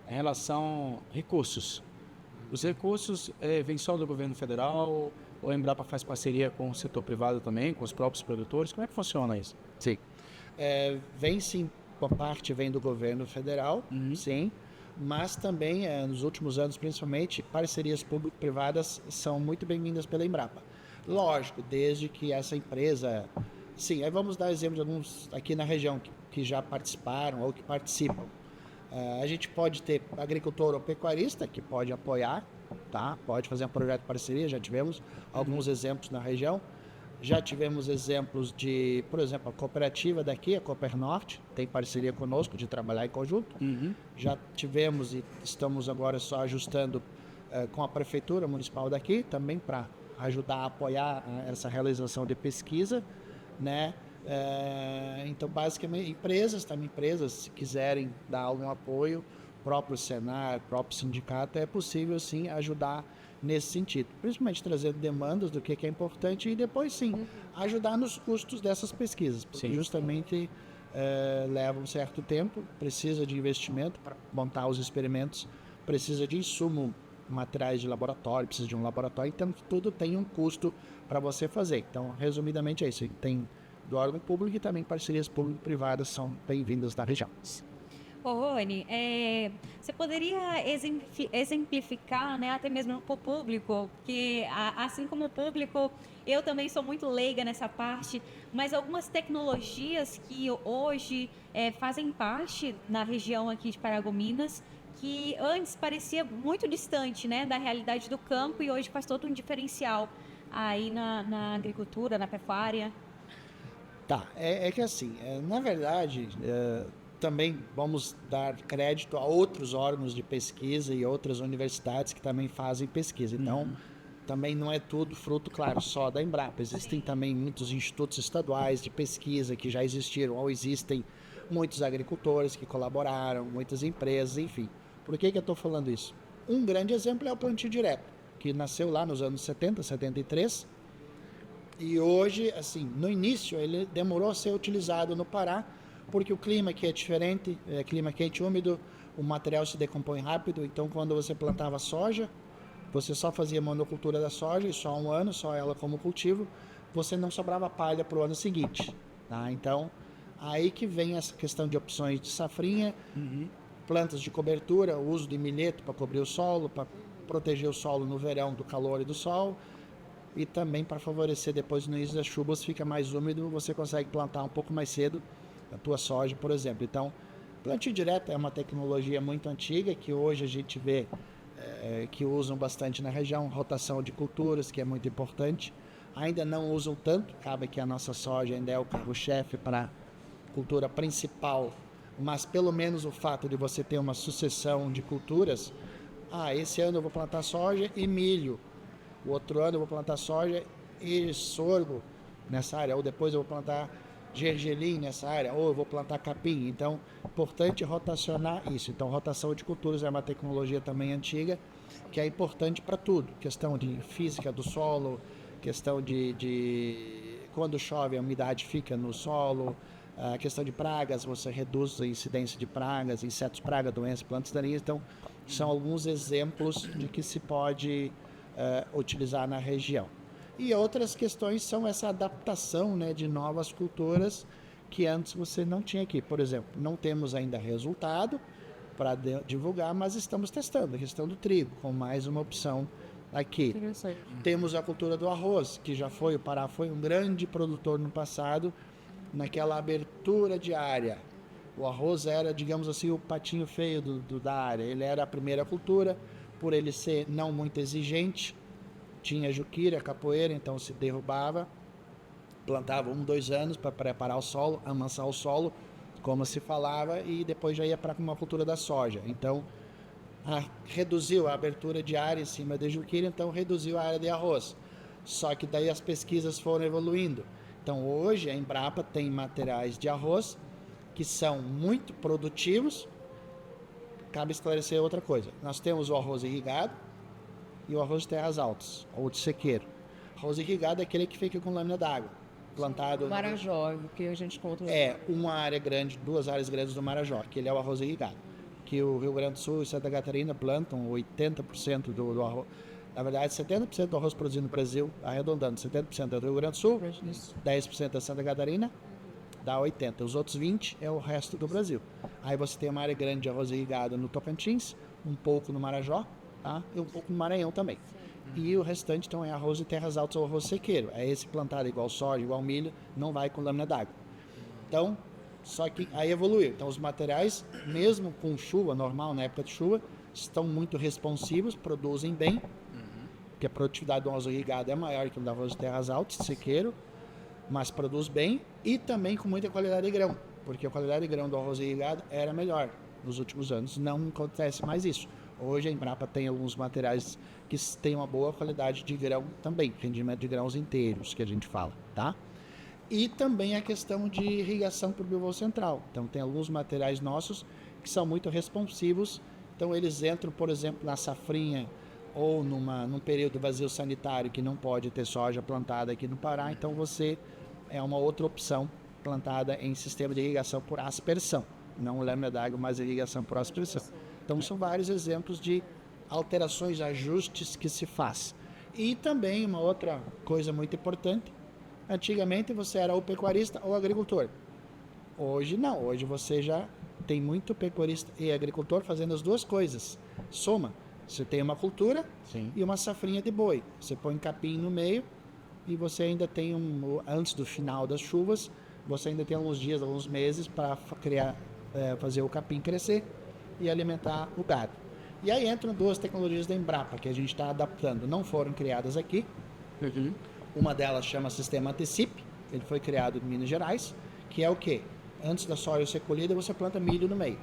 Em relação a recursos. Os recursos vêm só do governo federal, ou a Embrapa faz parceria com o setor privado também, com os próprios produtores? Como é que funciona isso? Sim. Vem sim, uma parte vem do governo federal, sim, mas também, nos últimos anos principalmente, parcerias público-privadas são muito bem-vindas pela Embrapa. Lógico, desde que essa empresa... Sim, aí vamos dar exemplo de alguns aqui na região que já participaram ou que participam. A gente pode ter agricultor ou pecuarista que pode apoiar, tá? Pode fazer um projeto de parceria, já tivemos alguns exemplos na região. Já tivemos exemplos de, por exemplo, a cooperativa daqui, a Cooper Norte, tem parceria conosco de trabalhar em conjunto. Já tivemos e estamos agora só ajustando com a prefeitura municipal daqui, também para ajudar a apoiar essa realização de pesquisa, né? Então, basicamente, empresas, se quiserem dar algum apoio, próprio Senar, próprio sindicato, é possível sim ajudar nesse sentido, principalmente trazendo demandas do que é importante e depois sim ajudar nos custos dessas pesquisas, porque justamente leva um certo tempo, precisa de investimento para montar os experimentos, precisa de insumo, materiais de laboratório, precisa de um laboratório, então tudo tem um custo para você fazer. Então, resumidamente é isso, tem do órgão público e também parcerias público-privadas são bem-vindas na região. Ô, Rony, você poderia exemplificar, né, até mesmo para o público, que assim como o público, eu também sou muito leiga nessa parte, mas algumas tecnologias que hoje fazem parte na região aqui de Paragominas, que antes parecia muito distante, né, da realidade do campo e hoje faz todo um diferencial aí na agricultura, na pecuária. Tá, é que assim, na verdade, também vamos dar crédito a outros órgãos de pesquisa e outras universidades que também fazem pesquisa. Então, também não é tudo fruto, claro, só da Embrapa. Existem também muitos institutos estaduais de pesquisa que já existiram ou existem muitos agricultores que colaboraram, muitas empresas, enfim. Por que eu estou falando isso? Um grande exemplo é o plantio direto, que nasceu lá nos anos 70, 73, e hoje, assim, no início ele demorou a ser utilizado no Pará, porque o clima aqui é diferente, é clima quente e úmido, o material se decompõe rápido, então quando você plantava soja, você só fazia monocultura da soja, e só um ano, só ela como cultivo, você não sobrava palha para o ano seguinte. Tá? Então, aí que vem essa questão de opções de safrinha, plantas de cobertura, o uso de milheto para cobrir o solo, para proteger o solo no verão do calor e do sol, e também para favorecer depois no início das chuvas, fica mais úmido, você consegue plantar um pouco mais cedo a tua soja, por exemplo. Então, plantio direto é uma tecnologia muito antiga, que hoje a gente vê que usam bastante na região, rotação de culturas, que é muito importante. Ainda não usam tanto, cabe que a nossa soja ainda é o carro-chefe para a cultura principal, mas pelo menos o fato de você ter uma sucessão de culturas, esse ano eu vou plantar soja e milho, o outro ano eu vou plantar soja e sorgo nessa área, ou depois eu vou plantar gergelim nessa área, ou eu vou plantar capim. Então, importante rotacionar isso. Então, rotação de culturas é uma tecnologia também antiga, que é importante para tudo. Questão de física do solo, questão de quando chove a umidade fica no solo, a questão de pragas, você reduz a incidência de pragas, insetos praga, doenças, plantas daninhas. Então, são alguns exemplos de que se pode utilizar na região. E outras questões são essa adaptação, né, de novas culturas que antes você não tinha aqui. Por exemplo, não temos ainda resultado para divulgar, mas estamos testando a questão do trigo, com mais uma opção aqui. Temos a cultura do arroz, que o Pará foi um grande produtor no passado, naquela abertura de área. O arroz era, digamos assim, o patinho feio da área. Ele era a primeira cultura, por ele ser não muito exigente. Tinha juquira, capoeira, então se derrubava, plantava 2 anos para preparar o solo, amansar o solo, como se falava, e depois já ia para uma cultura da soja. Então, reduziu a abertura de área em cima de juquira, então reduziu a área de arroz. Só que daí as pesquisas foram evoluindo. Então, hoje a Embrapa tem materiais de arroz que são muito produtivos. Cabe esclarecer outra coisa. Nós temos o arroz irrigado e o arroz de terras altas, ou de sequeiro. Arroz irrigado é aquele que fica com lâmina d'água, plantado... Marajó, que a gente encontra... uma área grande, 2 áreas grandes do Marajó, que ele é o arroz irrigado. Que o Rio Grande do Sul e Santa Catarina plantam 80% do arroz. Na verdade, 70% do arroz produzido no Brasil, arredondando, 70% é do Rio Grande do Sul, 10% da Santa Catarina, dá 80%. Os outros 20% é o resto do Brasil. Aí você tem uma área grande de arroz irrigado no Tocantins, um pouco no Marajó, tá? E um pouco no Maranhão também. E o restante, então, é arroz de terras altas ou arroz sequeiro. É esse plantado igual soja, igual milho, não vai com lâmina d'água. Então, só que aí evoluiu. Então, os materiais, mesmo com chuva normal, na época de chuva, estão muito responsivos, produzem bem, porque a produtividade do arroz irrigado é maior que o do arroz de terras altas, sequeiro, mas produz bem e também com muita qualidade de grão, porque a qualidade de grão do arroz irrigado era melhor nos últimos anos. Não acontece mais isso. Hoje a Embrapa tem alguns materiais que têm uma boa qualidade de grão também, rendimento de grãos inteiros, que a gente fala, tá? E também a questão de irrigação para o biovô central. Então tem alguns materiais nossos que são muito responsivos, então eles entram, por exemplo, na safrinha ou num período vazio sanitário que não pode ter soja plantada aqui no Pará, então você é uma outra opção plantada em sistema de irrigação por aspersão, não lâmina d'água, mas irrigação por aspersão. Então são vários exemplos de alterações, ajustes que se faz. E também uma outra coisa muito importante, antigamente você era ou pecuarista ou agricultor. Hoje não, hoje você já tem muito pecuarista e agricultor fazendo as duas coisas. Soma, você tem uma cultura e uma safrinha de boi. Você põe capim no meio e você ainda tem, antes do final das chuvas, você ainda tem alguns dias, alguns meses para fazer o capim crescer e alimentar o gado. E aí entram 2 tecnologias da Embrapa que a gente está adaptando. Não foram criadas aqui. Uma delas chama Sistema Antecip, ele foi criado em Minas Gerais, que é o quê? Antes da soja ser colhida, você planta milho no meio.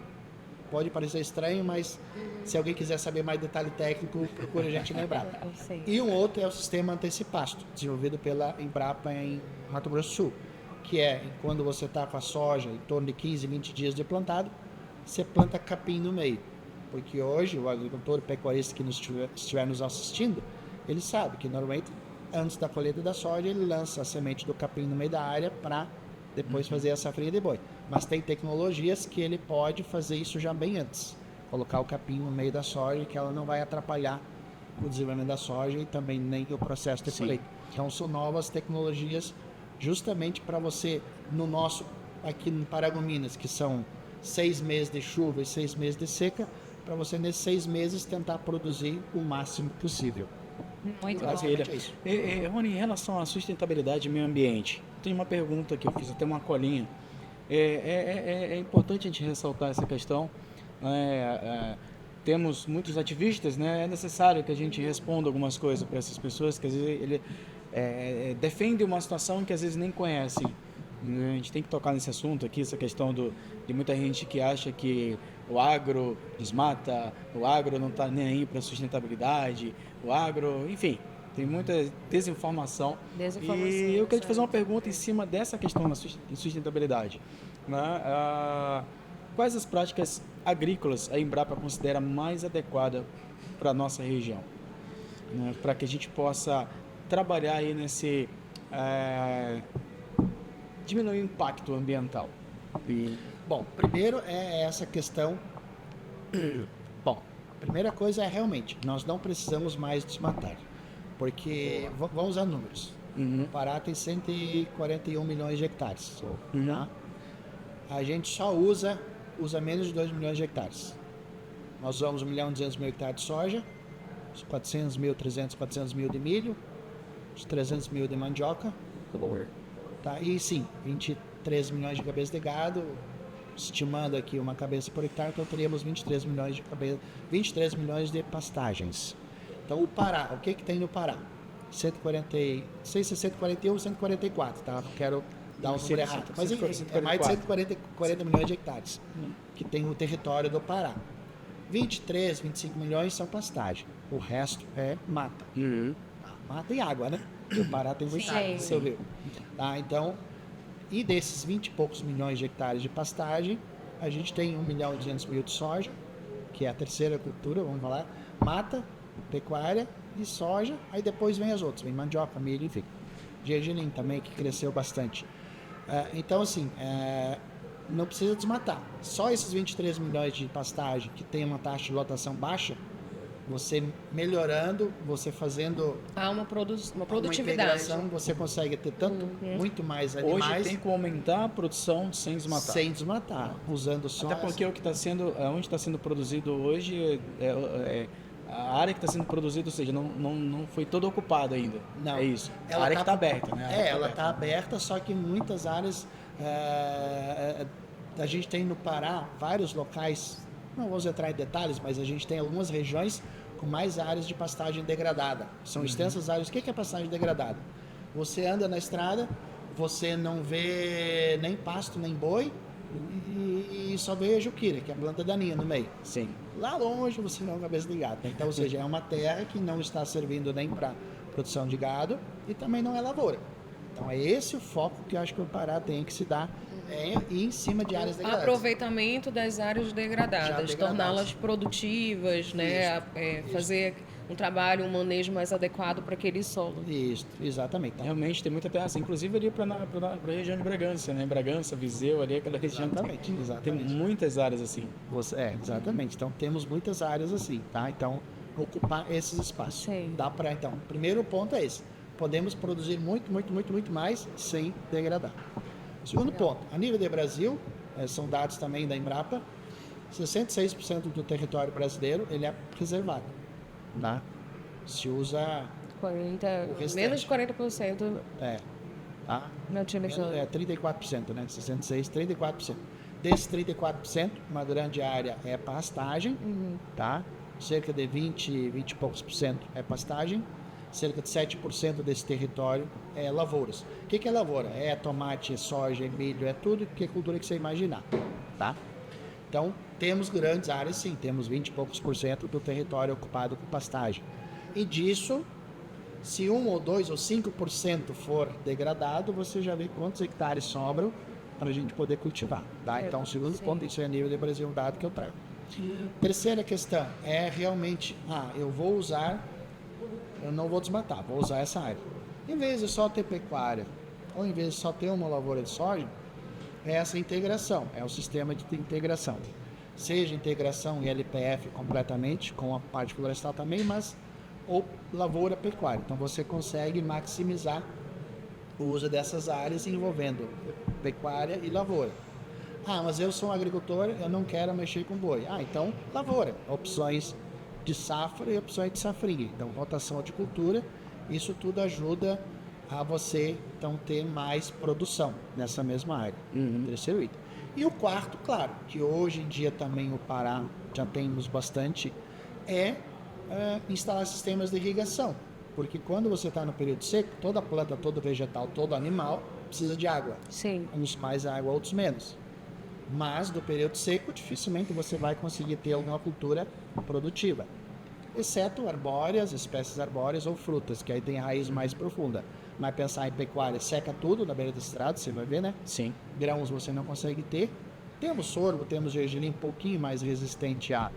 Pode parecer estranho, mas se alguém quiser saber mais detalhe técnico, procure a gente na Embrapa. E um outro é o Sistema Antecipasto, desenvolvido pela Embrapa em Mato Grosso do Sul. que é quando você está com a soja em torno de 15, 20 dias de plantado, você planta capim no meio. Porque hoje o agricultor o pecuarista que estiver nos assistindo, ele sabe que normalmente antes da colheita da soja ele lança a semente do capim no meio da área para depois fazer a safrinha de boi. Mas tem tecnologias que ele pode fazer isso já bem antes. Colocar o capim no meio da soja, que ela não vai atrapalhar o desenvolvimento da soja e também nem o processo de colheita. Então são novas tecnologias justamente para você, no nosso, aqui no Paragominas, que são 6 meses de chuva e 6 meses de seca, para você nesses 6 meses tentar produzir o máximo possível. Muito Maravilha. É isso. Rony, em relação à sustentabilidade e meio ambiente, tem uma pergunta que eu fiz, até uma colinha. É importante a gente ressaltar essa questão. Temos muitos ativistas, né? É necessário que a gente responda algumas coisas para essas pessoas que às vezes ele defende uma situação que às vezes nem conhecem. A gente tem que tocar nesse assunto aqui, essa questão de muita gente que acha que o agro desmata, o agro não está nem aí para a sustentabilidade, o agro, enfim, tem muita desinformação. E eu queria te fazer uma pergunta em cima dessa questão da sustentabilidade. Né? Quais as práticas agrícolas a Embrapa considera mais adequada para a nossa região? Né? Para que a gente possa trabalhar aí nesse... diminuir o impacto ambiental. Bom, primeiro é essa questão. Bom, a primeira coisa é realmente, nós não precisamos mais desmatar. Porque, vamos usar números. O Pará tem 141 milhões de hectares. Tá? A gente só usa menos de 2 milhões de hectares. Nós usamos 1 milhão e 200 mil hectares de soja, uns 400 mil, 300, 400 mil de milho, uns 300 mil de mandioca. Tá? E sim, 23 milhões de cabeças de gado, estimando aqui uma cabeça por hectare, então teríamos 23 milhões de pastagens. Então o Pará, o que tem no Pará? 140, não sei se é 141 ou 144, tá? Não quero dar um número errado, mas é mais de 140 milhões de hectares que tem o território do Pará. 23, 25 milhões são pastagem, o resto é mata. Mata e água, né? O Pará tem muita água, você viu. Tá, então, e desses 20 e poucos milhões de hectares de pastagem, a gente tem 1 milhão e 200 mil de soja, que é a terceira cultura, vamos falar, mata, pecuária e soja, aí depois vem as outras, vem mandioca, milho, enfim. Gergelim também, que cresceu bastante. Então, assim, não precisa desmatar. Só esses 23 milhões de pastagem que tem uma taxa de lotação baixa, você melhorando, você fazendo uma uma produtividade. integração, você consegue ter muito mais animais. Hoje tem como aumentar a produção sem desmatar. Sem desmatar, usando só... Até porque o que está sendo, onde está sendo produzido hoje, a área que está sendo produzida, ou seja, não foi toda ocupada ainda. Não. É isso. Ela a área que está aberta, né? Ela está aberta, só que muitas áreas... a gente tem no Pará vários locais, não vamos entrar em detalhes, mas a gente tem algumas regiões com mais áreas de pastagem degradada. São extensas áreas. O que é pastagem degradada? Você anda na estrada, você não vê nem pasto, nem boi, e só vê a juquira, que é a planta daninha no meio. Sim. Lá longe você vê uma cabeça de gado. Então, ou seja, é uma terra que não está servindo nem para produção de gado e também não é lavoura. Então, é esse o foco que eu acho que o Pará tem que se dar e em cima de áreas degradadas. Aproveitamento das áreas degradadas, torná-las produtivas, né? Fazer um trabalho, um manejo mais adequado para aquele solo. Isso, exatamente. Então, realmente tem muita terra, inclusive ali para a região de Bragança, né? Bragança, Viseu, ali aquela região. Exatamente. Tem muitas áreas assim. Exatamente. Então temos muitas áreas assim, tá? Então ocupar esses espaços. Sim. Dá para então. O primeiro ponto é esse. Podemos produzir muito mais sem degradar. Segundo ponto, a nível de Brasil, são dados também da Embrapa, 66% do território brasileiro ele é preservado. Tá? Se usa 40, o restante. menos de 40%. Tá? Não utilizando. 34%, né? 66%, 34%. Desses 34%, uma grande área é pastagem, tá? Cerca de 20 e poucos por cento é pastagem. Cerca de 7% desse território é lavouras. O que é lavoura? É tomate, é soja, é milho, é tudo que é cultura que você imaginar, tá? Então, temos grandes áreas, sim. Temos 20 e poucos por cento do território ocupado com pastagem. E disso, Se 1 ou 2 ou 5% for degradado, você já vê quantos hectares sobram para a gente poder cultivar. Tá? Então, o segundo ponto, isso é a nível de Brasil, um dado que eu trago. Terceira questão é realmente, eu não vou desmatar, vou usar essa área. Em vez de só ter pecuária, ou em vez de só ter uma lavoura de soja, é essa integração, é o sistema de integração. Seja integração em LPF completamente, com a parte florestal também, mas ou lavoura pecuária. Então você consegue maximizar o uso dessas áreas envolvendo pecuária e lavoura. Mas eu sou um agricultor, eu não quero mexer com boi. Então lavoura, opções de safra e opções de safrinha. Então rotação de cultura, isso tudo ajuda a você então ter mais produção nessa mesma área. Terceiro item. E o quarto, claro, que hoje em dia também o Pará já temos bastante, é instalar sistemas de irrigação. Porque quando você está no período seco, toda planta, todo vegetal, todo animal precisa de água. Sim. Uns mais água, outros menos. Mas no período seco, dificilmente você vai conseguir ter alguma cultura produtiva. Exceto arbóreas, espécies arbóreas ou frutas, que aí tem raiz mais profunda. Mas pensar em pecuária, seca tudo na beira da estrada, você vai ver, né? Sim. Grãos você não consegue ter. Temos sorgo, temos gergelim um pouquinho mais resistente a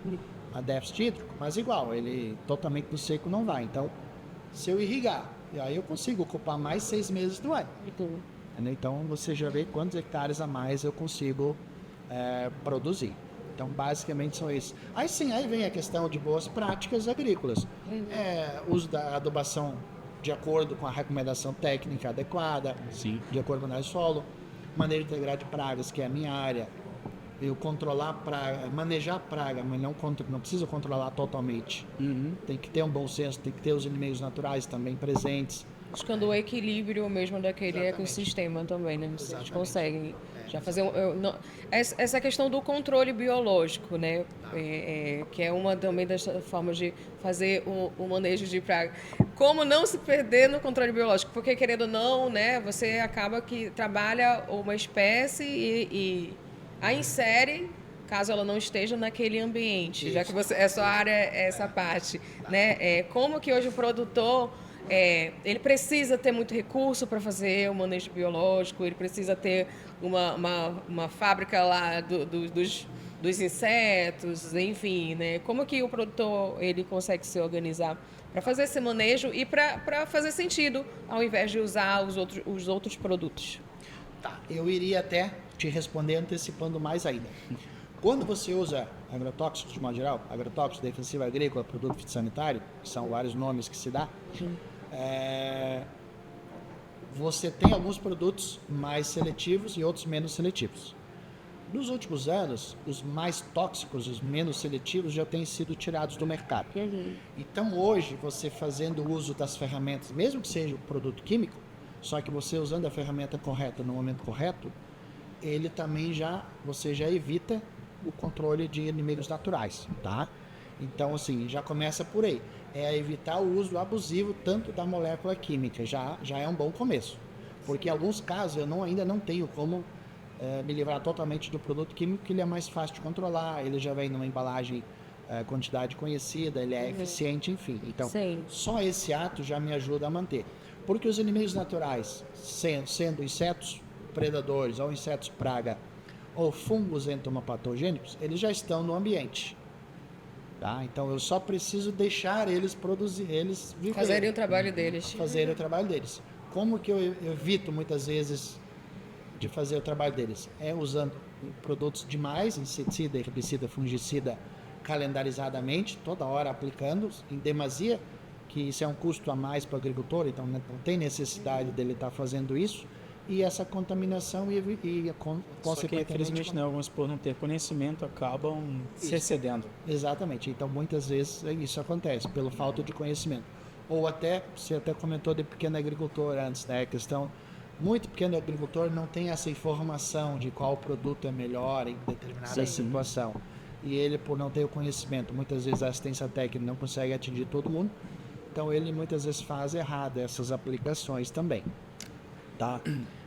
déficit hídrico, mas igual, ele totalmente no seco não vai. Então, se eu irrigar, aí eu consigo ocupar mais 6 meses do ano. Então, você já vê quantos hectares a mais eu consigo produzir. Então, basicamente são esses. Aí sim, aí vem a questão de boas práticas agrícolas. Uso da adubação de acordo com a recomendação técnica adequada, Sim. de acordo com o análise de solo, manejo integral de pragas, que é a minha área. Eu controlar praga, manejar praga, mas não precisa controlar totalmente. Tem que ter um bom senso, tem que ter os inimigos naturais também presentes. Buscando o equilíbrio mesmo daquele ecossistema também, né? Vocês conseguem já fazer essa questão do controle biológico, né? Que é uma também das formas de fazer o manejo de praga. Como não se perder no controle biológico? Porque, querendo ou não, né? Você acaba que trabalha uma espécie e a insere, caso ela não esteja naquele ambiente, já que a sua área é essa parte, né? Como que hoje o produtor ele precisa ter muito recurso para fazer o manejo biológico, ele precisa ter uma fábrica lá dos insetos, enfim, né? Como que o produtor ele consegue se organizar para fazer esse manejo e para fazer sentido, ao invés de usar os outros produtos? Tá, eu iria até te responder antecipando mais ainda. Quando você usa agrotóxicos, de modo geral, agrotóxico, defensivo agrícola, produto fitossanitário, que são vários nomes que se dá, você tem alguns produtos mais seletivos e outros menos seletivos. Nos últimos anos, os mais tóxicos, os menos seletivos, já têm sido tirados do mercado. Então, hoje, você fazendo uso das ferramentas, mesmo que seja um produto químico, só que você usando a ferramenta correta no momento correto, ele também você já evita o controle de inimigos naturais, tá? Então, assim, já começa por aí. É evitar o uso abusivo tanto da molécula química, já é um bom começo. Porque em alguns casos eu ainda não tenho como me livrar totalmente do produto químico, que ele é mais fácil de controlar, ele já vem numa embalagem quantidade conhecida, ele é eficiente, enfim. Então, só esse ato já me ajuda a manter. Porque os inimigos naturais, sendo insetos predadores, ou insetos praga, ou fungos entomopatogênicos, eles já estão no ambiente. Tá? Então eu só preciso deixar eles produzir, eles viverem. Fazerem o trabalho deles. Fazerem o trabalho deles. Como que eu evito muitas vezes de fazer o trabalho deles? Usando produtos demais, inseticida, herbicida, fungicida, calendarizadamente, toda hora aplicando, em demasia, que isso é um custo a mais para o agricultor, então não tem necessidade dele estar fazendo isso. E essa contaminação Só que, infelizmente, alguns por não ter conhecimento acabam se excedendo. Exatamente. Então, muitas vezes isso acontece, pela falta de conhecimento. Ou até, você até comentou de pequeno agricultor antes, né? A questão, muito pequeno agricultor não tem essa informação de qual produto é melhor em determinada situação. E ele, por não ter o conhecimento, muitas vezes a assistência técnica não consegue atingir todo mundo. Então, ele muitas vezes faz errado essas aplicações também. Tá?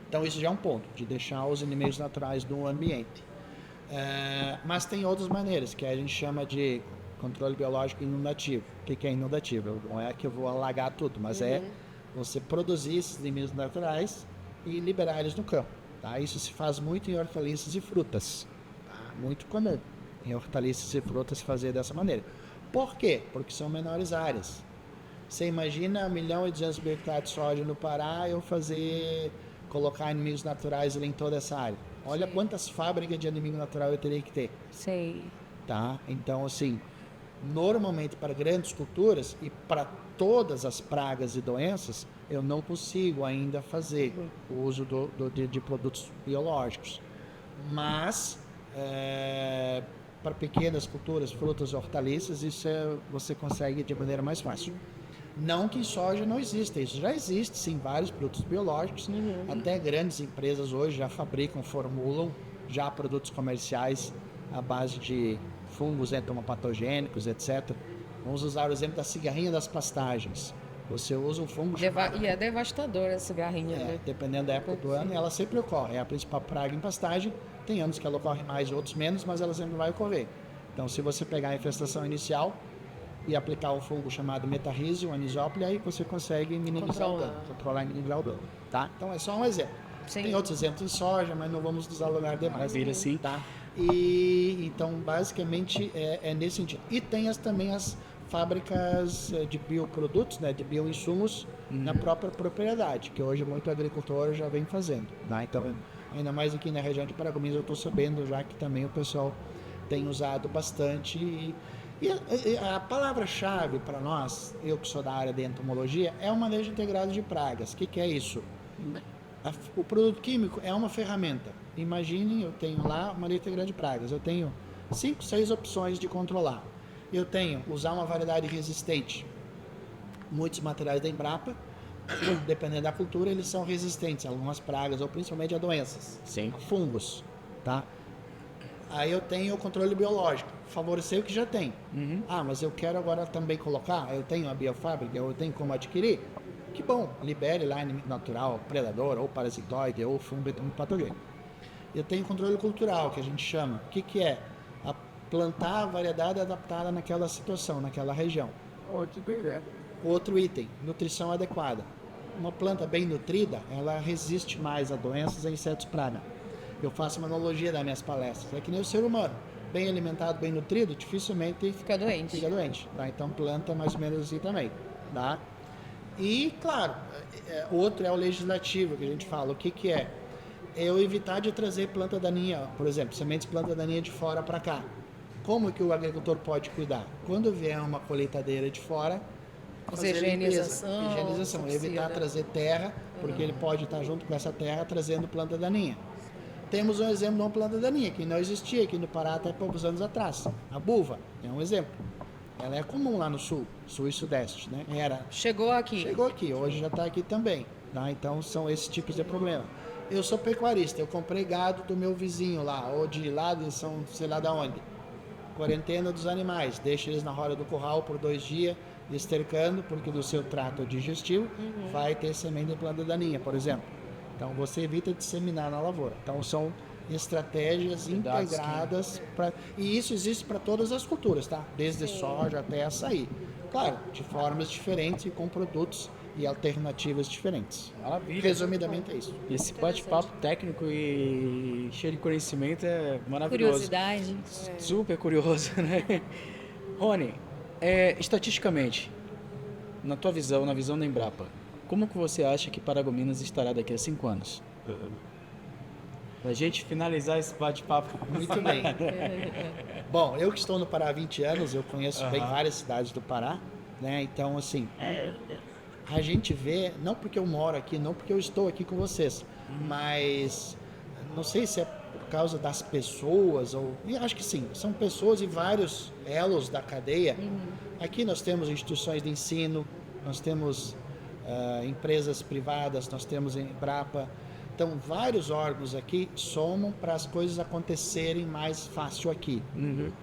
Então isso já é um ponto, de deixar os inimigos naturais no ambiente. Mas tem outras maneiras, que a gente chama de controle biológico inundativo. O que é inundativo? Não é que eu vou alagar tudo, mas é você produzir esses limites naturais e liberar eles no campo. Tá? Isso se faz muito em hortaliças e frutas. Tá? Muito comum em hortaliças e frutas fazer dessa maneira. Por quê? Porque são menores áreas. Você imagina 1.200.000 hectares de soja no Pará, eu colocar inimigos naturais ali em toda essa área. Olha quantas fábricas de inimigo natural eu teria que ter. Sei. Tá? Então, assim, normalmente para grandes culturas e para todas as pragas e doenças, eu não consigo ainda fazer o uso de produtos biológicos. Mas, para pequenas culturas, frutas e hortaliças, isso você consegue de maneira mais fácil. Não que em soja não exista, isso já existe, sim, vários produtos biológicos. Até grandes empresas hoje já fabricam, formulam já produtos comerciais à base de fungos entomopatogênicos, etc. Vamos usar o exemplo da cigarrinha das pastagens. Você usa um fungo E é devastadora essa cigarrinha, né? Dependendo da época do ano, ela sempre ocorre. É a principal praga em pastagem. Tem anos que ela ocorre mais, outros menos, mas ela sempre vai ocorrer. Então, se você pegar a infestação inicial e aplicar um fungo chamado metarrhizium, anisóplia, aí você consegue minimizar o dano, controlar e minimizar o dano. Tá? Então, é só um exemplo. Sim. Tem outros exemplos em soja, mas não vamos nos alugar demais. Maravilha, sim. Tá? E então, basicamente, é nesse sentido. E tem também as fábricas de bioprodutos, né, de bioinsumos na própria propriedade, que hoje muito agricultor já vem fazendo. Tá? Então, ainda mais aqui na região de Paragominas, eu estou sabendo já que também o pessoal tem usado bastante. E a palavra-chave para nós, eu que sou da área de entomologia, é o manejo integrado de pragas. O que é isso? O produto químico é uma ferramenta. Imagine, eu tenho lá uma manejo integrado de pragas. Eu tenho 5, 6 opções de controlar. Eu tenho usar uma variedade resistente. Muitos materiais da Embrapa, dependendo da cultura, eles são resistentes a algumas pragas, ou principalmente a doenças, a fungos. Tá? Aí eu tenho o controle biológico, favorecer o que já tem. Mas eu quero agora também colocar, eu tenho a biofábrica, eu tenho como adquirir. Que bom, libere lá inimigo natural, predador, ou parasitoide, ou fungo patogênico. Eu tenho controle cultural, que a gente chama. O que é? Plantar a variedade adaptada naquela situação, naquela região. Outro item, nutrição adequada. Uma planta bem nutrida, ela resiste mais a doenças e a insetos praga. Eu faço uma analogia das minhas palestras. É que nem o ser humano. Bem alimentado, bem nutrido, dificilmente fica doente. Tá? Então, planta mais ou menos assim também. Tá? E, claro, outro é o legislativo, que a gente fala. O que é? É eu evitar de trazer planta daninha, por exemplo, sementes de planta daninha de fora para cá. Como que o agricultor pode cuidar? Quando vier uma colheitadeira de fora, fazer higienização, evitar trazer terra, porque ele pode estar junto com essa terra trazendo planta daninha. Temos um exemplo de uma planta daninha que não existia aqui no Pará até poucos anos atrás. A buva é um exemplo. Ela é comum lá no sul e sudeste, né? Chegou aqui, hoje já está aqui também. Tá? Então são esses tipos de problema. Eu sou pecuarista, eu comprei gado do meu vizinho lá, ou de lá, de São, sei lá de onde. Quarentena dos animais, deixa eles na roda do curral por 2 dias, estercando, porque do seu trato digestivo vai ter semente de planta daninha, por exemplo. Então você evita disseminar na lavoura. Então são estratégias integradas e isso existe para todas as culturas, tá? Desde soja até açaí. Claro, de formas diferentes e com produtos e alternativas diferentes. Maravilha. Resumidamente é isso. Esse bate-papo técnico e cheio de conhecimento é maravilhoso. Curiosidade. Super curioso, né? Rony, estatisticamente, na tua visão, na visão da Embrapa, como que você acha que Paragominas estará daqui a 5 anos? Pra gente finalizar esse bate-papo. Muito bem. Bom, eu que estou no Pará há 20 anos, eu conheço bem várias cidades do Pará, né? Então, assim, a gente vê, não porque eu moro aqui, não porque eu estou aqui com vocês, mas não sei se é por causa das pessoas, e acho que sim, são pessoas e vários elos da cadeia. Aqui nós temos instituições de ensino, nós temos empresas privadas, nós temos Embrapa. Então, vários órgãos aqui somam para as coisas acontecerem mais fácil aqui,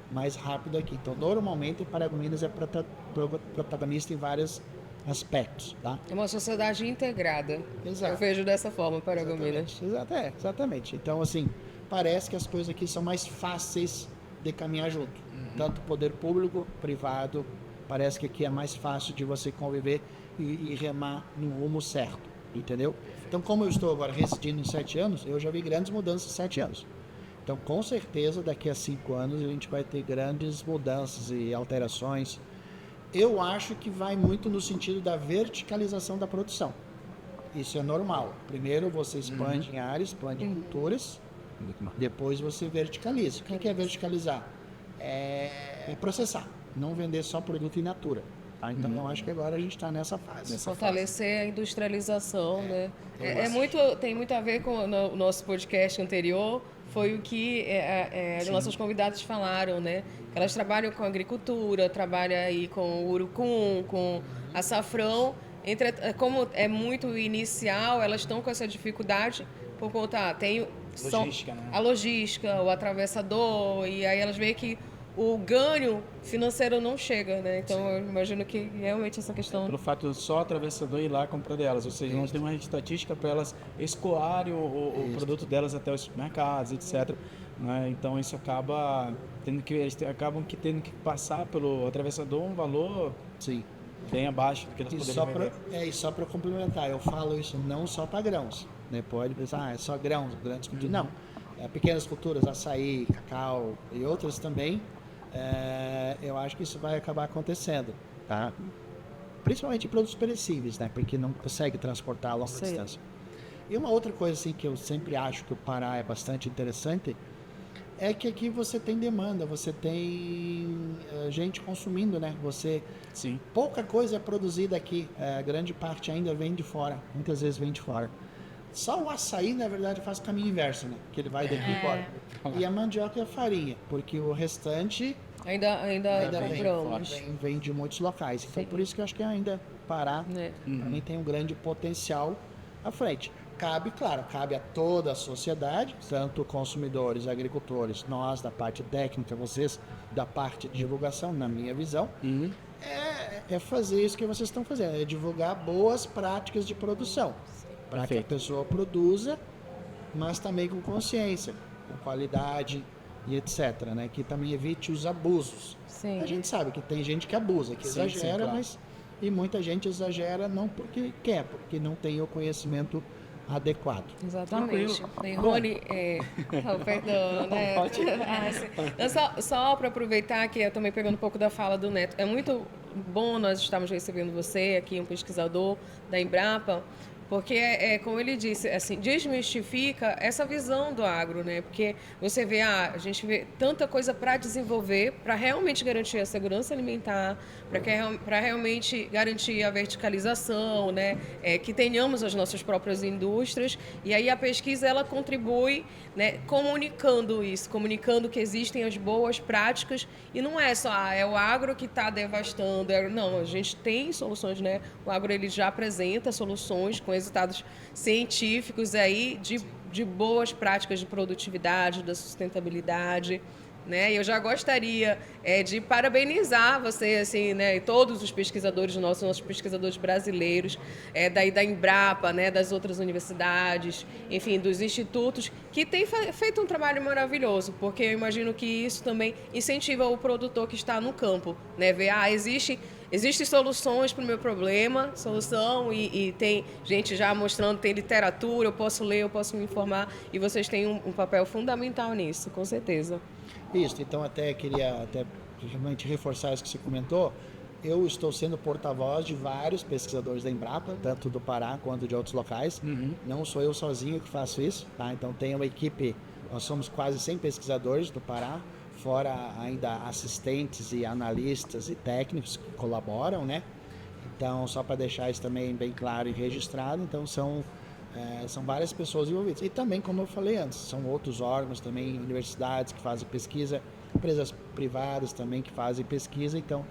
mais rápido aqui. Então, normalmente, Paragominas é protagonista em vários aspectos. Tá? É uma sociedade integrada. Exato. Eu vejo dessa forma, Paragominas. Exatamente. Então, assim, parece que as coisas aqui são mais fáceis de caminhar junto. Tanto poder público, privado, parece que aqui é mais fácil de você conviver e remar no rumo certo, entendeu? Então, como eu estou agora residindo em 7 anos, eu já vi grandes mudanças em 7 anos. Então, com certeza, daqui a 5 anos, a gente vai ter grandes mudanças e alterações. Eu acho que vai muito no sentido da verticalização da produção. Isso é normal. Primeiro você expande em áreas, expande em culturas, depois você verticaliza. O que é verticalizar? É processar, não vender só produto in natura. Tá? Então, eu acho que agora a gente está nessa fase. Fortalecer a industrialização, né? Tem muito a ver com o nosso podcast anterior, foi o que as nossas convidadas falaram, né? Elas trabalham com agricultura, trabalham aí com urucum, com açafrão. Como é muito inicial, elas estão com essa dificuldade por conta, Logística, né? A logística, o atravessador, e aí elas veem que o ganho financeiro não chega, né? Então eu imagino que realmente essa questão... Pelo fato de só o atravessador ir lá comprar delas, ou seja, nós temos uma estatística para elas escoarem o produto delas até os supermercados, etc. Né? Então isso acaba tendo que passar pelo atravessador um valor bem abaixo do que elas poderiam vender. E só para complementar, eu falo isso não só para grãos, né? Pode pensar, é só grãos, grandes culturas. Não, pequenas culturas, açaí, cacau e outras também, eu acho que isso vai acabar acontecendo, tá? Principalmente em produtos perecíveis, né? Porque não consegue transportar a longa distância. E uma outra coisa assim, que eu sempre acho que o Pará é bastante interessante é que aqui você tem demanda, você tem gente consumindo, né? Pouca coisa é produzida aqui, grande parte ainda vem de fora, muitas vezes vem de fora. Só o açaí, na verdade, faz o caminho inverso, né? Que ele vai daqui embora. E a mandioca e a farinha, porque o restante ainda compramos. Vem de muitos locais. Então, por isso que eu acho que ainda Pará também tem um grande potencial à frente. Cabe a toda a sociedade, tanto consumidores, agricultores, nós da parte técnica, vocês da parte de divulgação, na minha visão, é fazer isso que vocês estão fazendo, é divulgar boas práticas de produção, para que a pessoa produza, mas também com consciência, com qualidade e etc, né? Que também evite os abusos. A gente sabe que tem gente que abusa, que exagera, mas e muita gente exagera não porque quer, porque não tem o conhecimento adequado. Exatamente. E Rony, perdão, né? Só para aproveitar que eu também pegando um pouco da fala do Neto, é muito bom nós estarmos recebendo você aqui, um pesquisador da Embrapa, porque como ele disse, assim, desmistifica essa visão do agro, né? Porque você vê, a gente vê tanta coisa para desenvolver, para realmente garantir a segurança alimentar, para realmente garantir a verticalização, né? Que tenhamos as nossas próprias indústrias. E aí a pesquisa ela contribui, né? Comunicando isso, comunicando que existem as boas práticas e não é só é o agro que está devastando. Não, a gente tem soluções, né? O agro ele já apresenta soluções com resultados científicos aí de boas práticas de produtividade, da sustentabilidade, né? Eu já gostaria de parabenizar você, assim, né, e todos os pesquisadores nossos pesquisadores brasileiros, daí da Embrapa, né, das outras universidades, enfim, dos institutos, que têm feito um trabalho maravilhoso, porque eu imagino que isso também incentiva o produtor que está no campo, né, ver, existem soluções para o meu problema, e tem gente já mostrando, tem literatura, eu posso ler, eu posso me informar, e vocês têm um papel fundamental nisso, com certeza. Isso, então até queria realmente reforçar isso que você comentou. Eu estou sendo porta-voz de vários pesquisadores da Embrapa, tanto do Pará quanto de outros locais. Não sou eu sozinho que faço isso, tá? Então tem uma equipe, nós somos quase 100 pesquisadores do Pará, fora ainda assistentes e analistas e técnicos que colaboram, né? Então, só para deixar isso também bem claro e registrado, então são várias pessoas envolvidas. E também, como eu falei antes, são outros órgãos também, universidades que fazem pesquisa, empresas privadas também que fazem pesquisa, então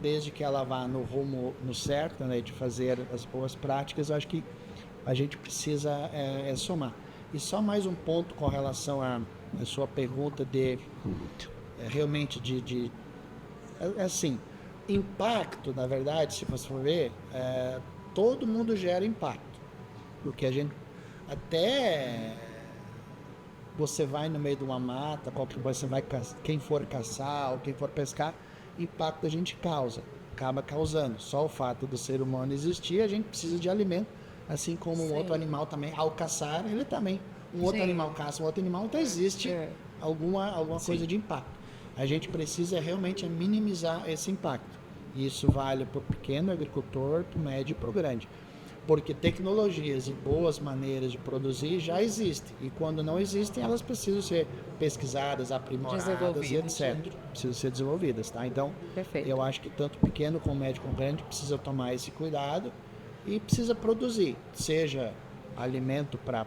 desde que ela vá no rumo no certo, né, de fazer as boas práticas, eu acho que a gente precisa somar. E só mais um ponto com relação à sua pergunta realmente assim, impacto, na verdade, se você for ver, todo mundo gera impacto. Porque a gente, até você vai no meio de uma mata, quem for caçar ou quem for pescar, impacto a gente acaba causando. Só o fato do ser humano existir, a gente precisa de alimento, assim como um outro animal também, ao caçar, ele também. Um outro animal caça, um outro animal, então existe alguma coisa de impacto. A gente precisa realmente minimizar esse impacto. Isso vale para o pequeno agricultor, para o médio e para o grande. Porque tecnologias e boas maneiras de produzir já existem. E quando não existem, elas precisam ser pesquisadas, aprimoradas e etc. Precisam ser desenvolvidas, tá? Então, eu acho que tanto pequeno como médio como grande precisa tomar esse cuidado e precisa produzir. Seja alimento para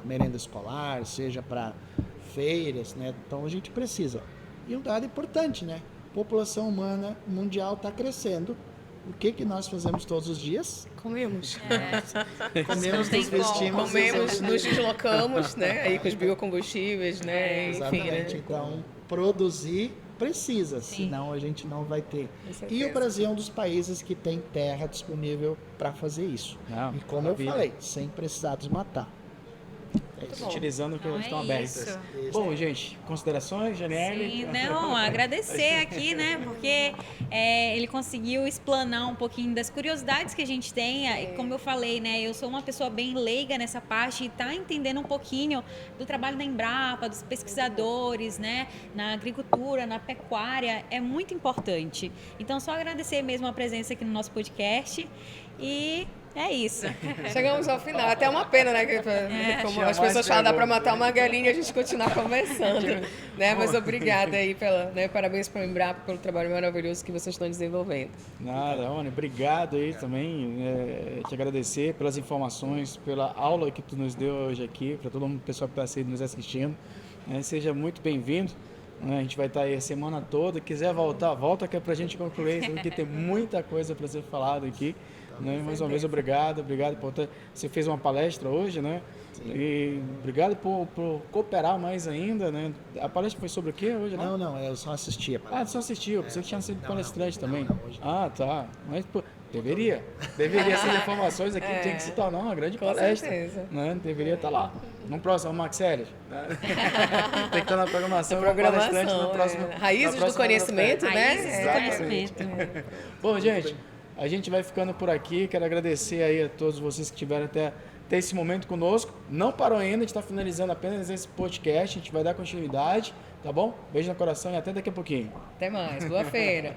merenda escolar, seja para feiras, né? Então, a gente precisa. E um dado importante, né? A população humana mundial está crescendo. O que nós fazemos todos os dias? Comemos. Comemos, nos vestimos. Comemos, nos deslocamos, né? Aí com os biocombustíveis, né? Exatamente. Enfim, né? Então, produzir precisa, senão a gente não vai ter. E o Brasil é um dos países que tem terra disponível para fazer isso. Não, e como eu falei, sem precisar desmatar. Utilizando que estão é abertas. Bom, gente, considerações, Janiele? Sim, não, agradecer aqui, né, porque ele conseguiu explanar um pouquinho das curiosidades que a gente tem. E como eu falei, né, eu sou uma pessoa bem leiga nessa parte e tá entendendo um pouquinho do trabalho da Embrapa, dos pesquisadores, né, na agricultura, na pecuária, é muito importante. Então, só agradecer mesmo a presença aqui no nosso podcast e é isso. Chegamos ao final. Até uma pena, né? Que, como as pessoas falam, dá para matar uma galinha e a gente continuar conversando. Né? Mas obrigada aí, parabéns para o Embrapa pelo trabalho maravilhoso que vocês estão desenvolvendo. Nada, Rony, obrigado aí também. Te agradecer pelas informações, pela aula que tu nos deu hoje aqui, para todo mundo, pessoal que está nos assistindo. Seja muito bem-vindo. A gente vai estar aí a semana toda. Quiser voltar, volta que é para a gente concluir, porque tem muita coisa para ser falado aqui. Mais uma vez, obrigado por ter... Você fez uma palestra hoje, né? Sim. E obrigado por cooperar mais ainda, né? A palestra foi sobre o quê hoje, né? Não, eu só assisti a palestra. Só assistiu, pensei que tinha sido palestrante também. Tá. Mas, deveria essas informações aqui, tem que se tornar uma grande palestra. Com certeza. Né? Deveria estar lá. No próximo, Max Hélio. Tem que estar na programação. No próximo, Raízes do Conhecimento, né? Raízes do Conhecimento. Bom, gente... A gente vai ficando por aqui. Quero agradecer aí a todos vocês que tiveram até esse momento conosco. Não parou ainda, a gente está finalizando apenas esse podcast. A gente vai dar continuidade, tá bom? Beijo no coração e até daqui a pouquinho. Até mais. Boa feira.